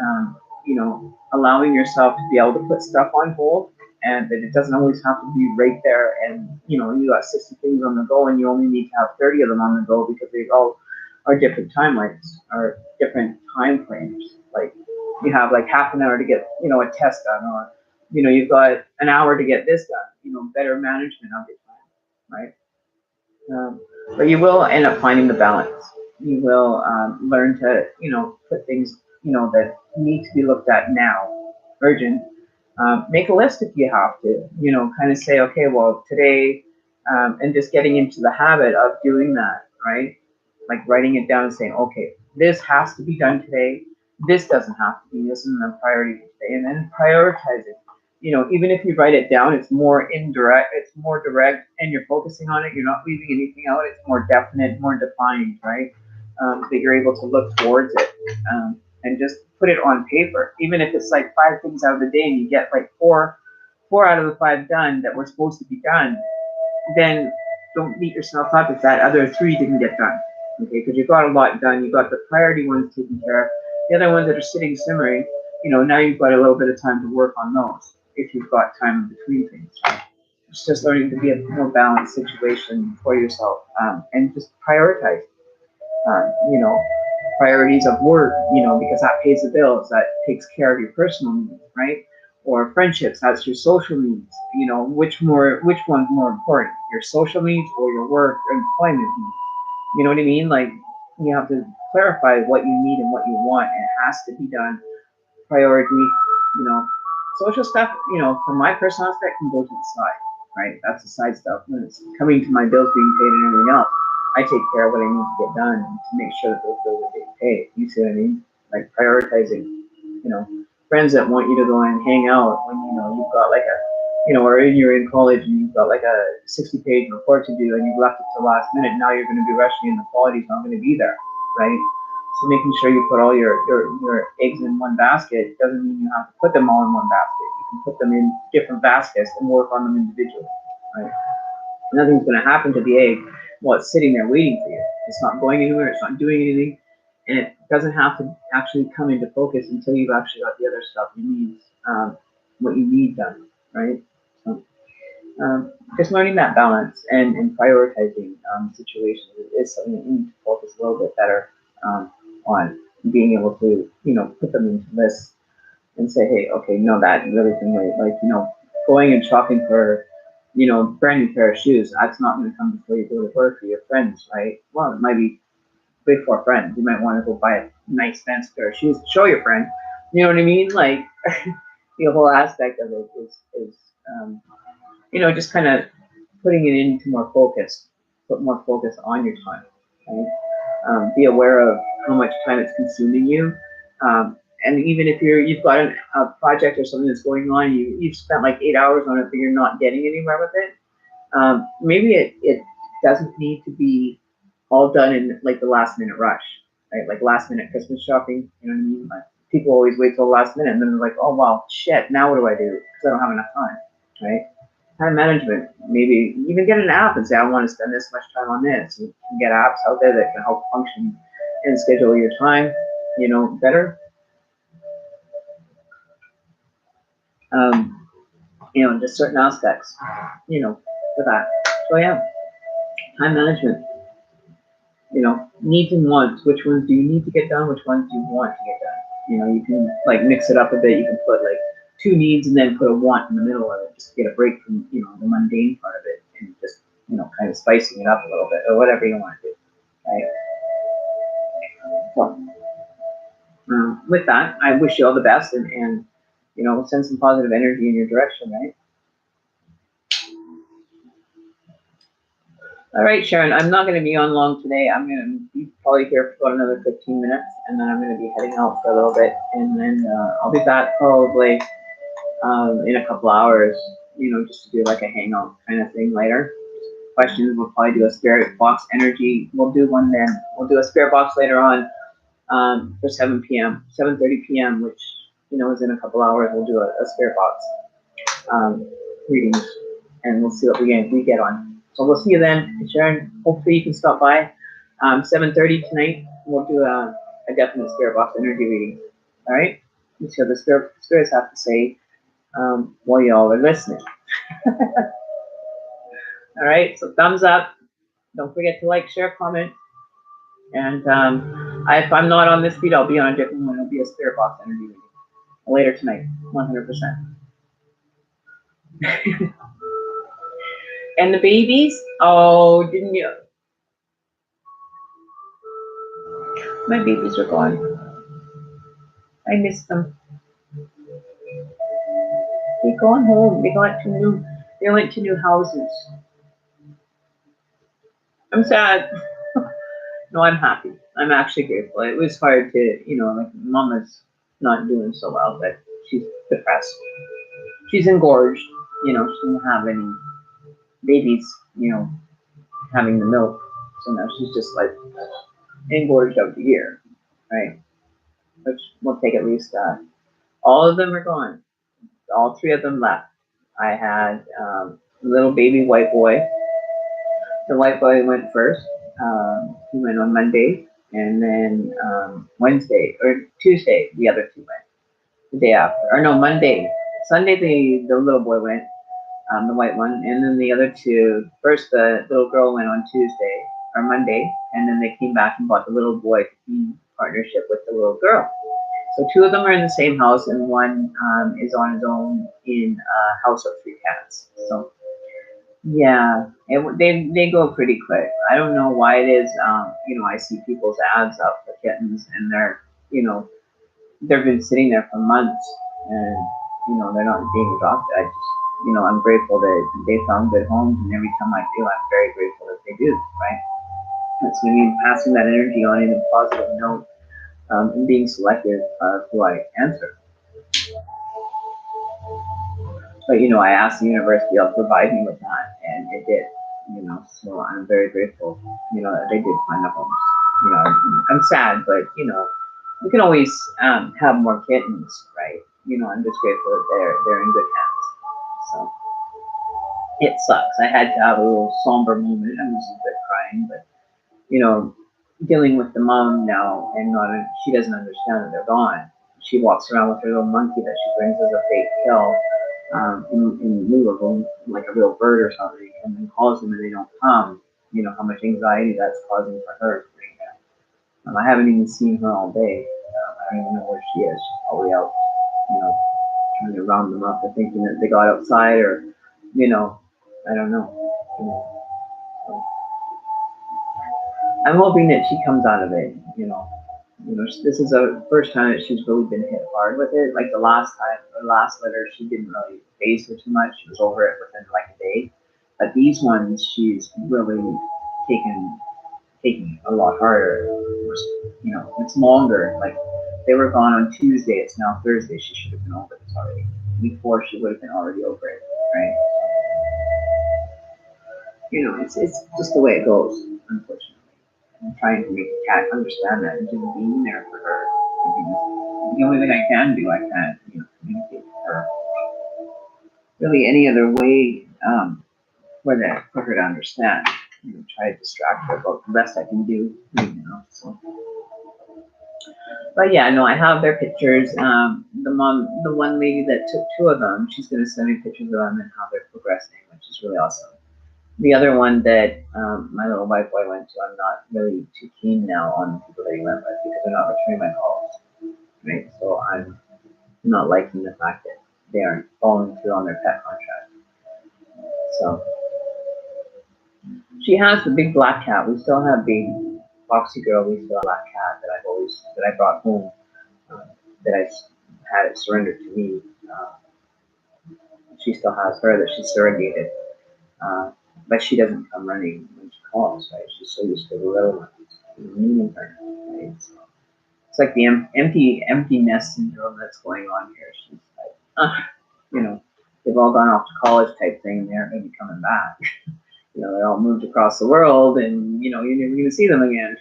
allowing yourself to be able to put stuff on hold, and that it doesn't always have to be right there. And you got 60 things on the go, and you only need to have 30 of them on the go because they all are different timelines or different time frames. Like you have like half an hour to get a test done, or you've got an hour to get this done. Better management of your time, right? But you will end up finding the balance. You will learn to, put things, that need to be looked at now, urgent. Make a list if you have to, kind of say, okay, well, today, and just getting into the habit of doing that, right? Like writing it down and saying, okay, this has to be done today. This doesn't have to be. This isn't a priority today. And then prioritizing. Even if you write it down, it's more indirect, it's more direct, and you're focusing on it. You're not leaving anything out. It's more definite, more defined, right? That you're able to look towards it, and just put it on paper. Even if it's like 5 things out of the day, and you get like four out of the 5 done that were supposed to be done, then don't beat yourself up if that other 3 didn't get done. Okay, because you got a lot done. You got the priority ones taken care of. The other ones that are sitting simmering, now you've got a little bit of time to work on those if you've got time in between things. Right? It's just learning to be a more balanced situation for yourself, and just prioritize. You know, priorities of work, because that pays the bills, that takes care of your personal needs, right? Or friendships, that's your social needs. Which one's more important, your social needs or your work or employment needs? You know what I mean? Like you have to clarify what you need and what you want, and it has to be done. Priority, you know, social stuff, from my personal aspect can go to the side, right? That's the side stuff. When it's coming to my bills being paid and everything else, I take care of what I need to get done to make sure that those bills are getting paid. You see what I mean? Like prioritizing, friends that want you to go and hang out when you've got like a, or you're in college and you've got like a 60-page report to do and you've left it to the last minute. Now you're going to be rushing and the quality's not going to be there, right? So making sure you put all your eggs in one basket doesn't mean you have to put them all in one basket. You can put them in different baskets and work on them individually, right? Nothing's going to happen to the egg while it's sitting there waiting for you. It's not going anywhere. It's not doing anything. And it doesn't have to actually come into focus until you've actually got the other stuff you need, what you need done, right? So, just learning that balance and prioritizing situations is something that you need to focus a little bit better on being able to, put them into lists and say, hey, okay, no, that really can wait. Like, going and shopping for, brand new pair of shoes, that's not going to come before you go to work for your friends, right? Well, it might be before friends. You might want to go buy a nice fancy pair of shoes to show your friend. You know what I mean? Like, the whole aspect of it is just kind of putting it into more focus, put more focus on your time, right? Be aware of how much time it's consuming you. And even if you've got a project or something that's going on, you've spent like 8 hours on it, but you're not getting anywhere with it. Maybe it doesn't need to be all done in like the last minute rush, right? Like last minute Christmas shopping. You know what I mean? Like people always wait till the last minute, and then they're like, oh wow, shit, now what do I do? Because I don't have enough time, right? Time management. Maybe even get an app and say, I want to spend this much time on this. You can get apps out there that can help function and schedule your time, better. Just certain aspects, for that. So yeah, time management. Needs and wants. Which ones do you need to get done? Which ones do you want to get done? You can like mix it up a bit. You can put like 2 needs and then put a want in the middle of it, just to get a break from the mundane part of it, and just kind of spicing it up a little bit or whatever you want to do, right? So, with that, I wish you all the best, and send some positive energy in your direction, right? All right, Sharon, I'm not going to be on long today. I'm going to be probably here for about another 15 minutes, and then I'm going to be heading out for a little bit, and then I'll be back probably in a couple hours, just to do like a hangout kind of thing later. Questions, we'll probably do a spirit box energy. We'll do one then. We'll do a spirit box later on for 7 p.m., 7:30 p.m., which, is in a couple hours. We'll do a spirit box readings, and we'll see what we get on. So we'll see you then, Sharon. Hopefully you can stop by 7:30 tonight. we'll do a definite spirit box energy reading. All right. And so the spirits have to say while y'all are listening. All right. So thumbs up. Don't forget to like, share, comment. And if I'm not on this feed, I'll be on a different one. It'll be a spirit box energy reading later tonight, 100%. And the babies? Oh, didn't you? My babies are gone. I missed them. They gone home. They went to new houses. I'm sad. No, I'm happy. I'm actually grateful. It was hard to, like Mama's not doing so well, but she's depressed. She's engorged. She didn't have any babies, having the milk. So now she's just like engorged out the ear, right? Which will take at least, all of them are gone. All three of them left. I had a little baby white boy. The white boy went first. He went on Monday, and then Wednesday or Tuesday, the other two went. The day after, or no, Monday, Sunday, the little boy went, the white one, and then the other two. First, the little girl went on Tuesday or Monday, and then they came back and bought the little boy to be in partnership with the little girl. So two of them are in the same house, and one is on his own in a house of three cats. So yeah, they go pretty quick. I don't know why it is. I see people's ads up for kittens, and they've been sitting there for months, and they're not being adopted. I'm grateful that they found good homes, and every time I do, I'm very grateful that they do. Right? That's me passing that energy on in a positive note, and being selective of who I answer. But I asked the universe to be able to provide me with that, and it did. So I'm very grateful. That they did find a homes. I'm sad, but we can always have more kittens, right? I'm just grateful that they're in good hands. So it sucks. I had to have a little somber moment. I was a bit crying, but dealing with the mom now, and she doesn't understand that they're gone. She walks around with her little monkey that she brings as a fake kill, in lieu of them, like a real bird or something, and then calls them and they don't come. How much anxiety that's causing for her right now. I haven't even seen her all day. I don't even know where she is. She's probably out, trying to round them up or thinking that they got outside, or, I don't know. So I'm hoping that she comes out of it. This is the first time that she's really been hit hard with it. Like the last litter, she didn't really face her too much. She was over it within like a day. But these ones, she's really taking a lot harder. It's longer. Like they were gone on Tuesday. It's now Thursday. She should have been over this already. Before she would have been already over it, right? It's just the way it goes, unfortunately. I'm trying to make the cat understand that and just being there for her. The only thing I can do, I can't, communicate with her. Really, any other way for her to understand. Try to distract her, but the best I can do, So. But yeah, no, I have their pictures. The one lady that took two of them, she's gonna send me pictures of them and how they're progressing, which is really awesome. The other one that my little white boy went to, I'm not really too keen now on the people that he went with because they're not returning my calls, right? So I'm not liking the fact that they aren't following through on their pet contract. So she has the big black cat. We still have baby Foxy Girl. We still have a black cat that I brought home, that I had it surrendered to me. She still has her that she surrogated. But she doesn't come running when she calls, right? She's so used to the little ones meeting her, right? So it's like the empty nest syndrome that's going on here. She's like, they've all gone off to college type thing, and they aren't going to be coming back. They all moved across the world, and you're never going to see them again.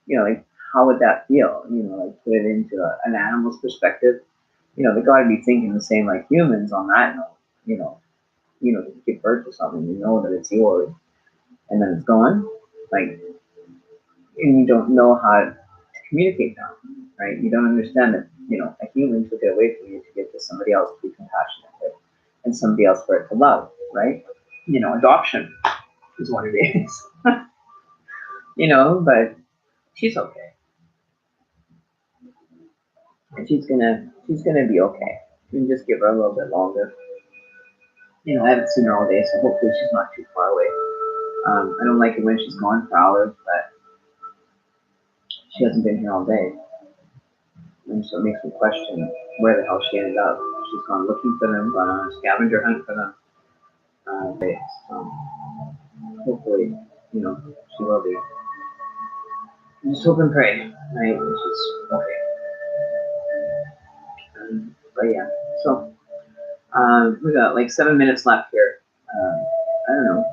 Like how would that feel? Like put it into an animal's perspective. They got to be thinking the same like humans on that note. To give birth to something, that it's yours, and then it's gone. Like, and you don't know how communicate now, right? You don't understand that, you know, a human took it away from you to give to somebody else to be compassionate with, and somebody else for it to love, right? You know, adoption is what it is. You know, but she's okay. And she's gonna be okay. You can just give her a little bit longer. You know, I haven't seen her all day, so hopefully she's not too far away. I don't like it when she's gone for hours, but she hasn't been here all day. And so it makes me question where the hell she ended up. She's gone looking for them, gone on a scavenger hunt for them. So hopefully, you know, she will be. Just hope and pray, right? Which is okay. But yeah, so we got like 7 minutes left here. I don't know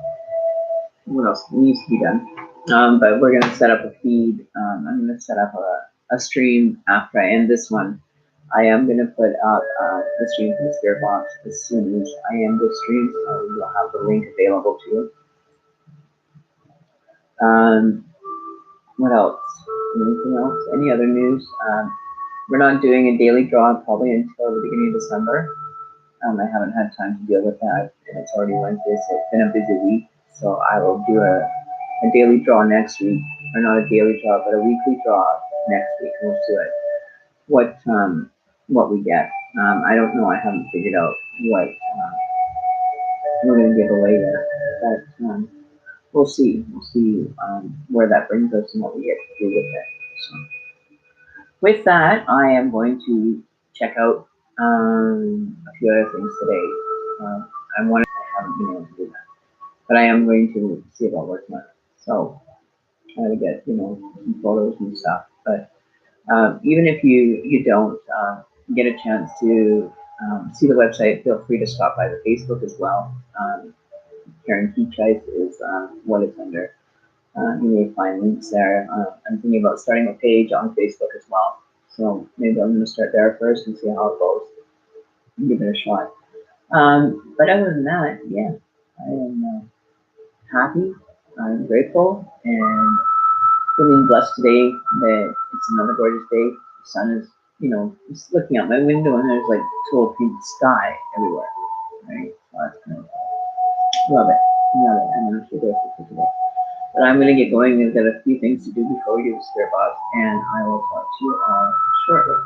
what else needs to be done. But we're gonna set up a feed. I'm gonna set up a stream after I end this one. I am gonna put up the stream for the spirit box as soon as I end the stream, so you'll have the link available to you. What else? Anything else? Any other news? We're not doing a daily draw probably until the beginning of December. I haven't had time to deal with that, and it's already Wednesday, so it's been a busy week. So I will do a daily draw next week, or not a daily draw, but a weekly draw next week, and we'll see what we get. I don't know. I haven't figured out what we're going to give away yet, but we'll see. We'll see where that brings us and what we get to do with it. So, with that, I am going to check out a few other things today. I haven't been able to do that, but I am going to see about working on it. So try to get, you know, some photos and stuff. But even if you don't get a chance to see the website, feel free to stop by the Facebook as well. Karen Keachice is what it's under. You may find links there. I'm thinking about starting a page on Facebook as well. So maybe I'm going to start there first and see how it goes. And give it a shot. But other than that, yeah, I am happy. I'm grateful and feeling blessed today that it's another gorgeous day. The sun is, you know, just looking out my window and there's like total pink sky everywhere. Right? So that's kind of love it. Love it. I'm actually grateful for today. But I'm going to get going. We've got a few things to do before we do the spirit box, and I will talk to you all shortly.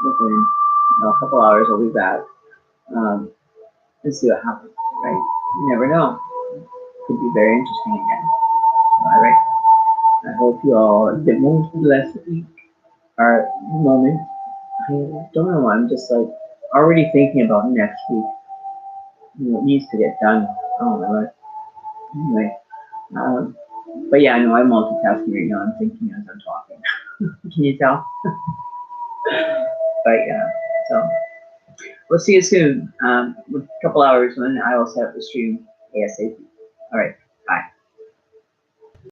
Within a couple hours, I'll be back and see what happens. Right? You never know. It could be very interesting again. All right. I hope you all the most blessed week or moment. I don't know. I'm just like already thinking about next week. What needs to get done. Oh my God. Anyway. But yeah, I know I'm multitasking right now. I'm thinking as I'm talking. Can you tell? But yeah, so we'll see you soon. With a couple hours when I will set up the stream ASAP. All right.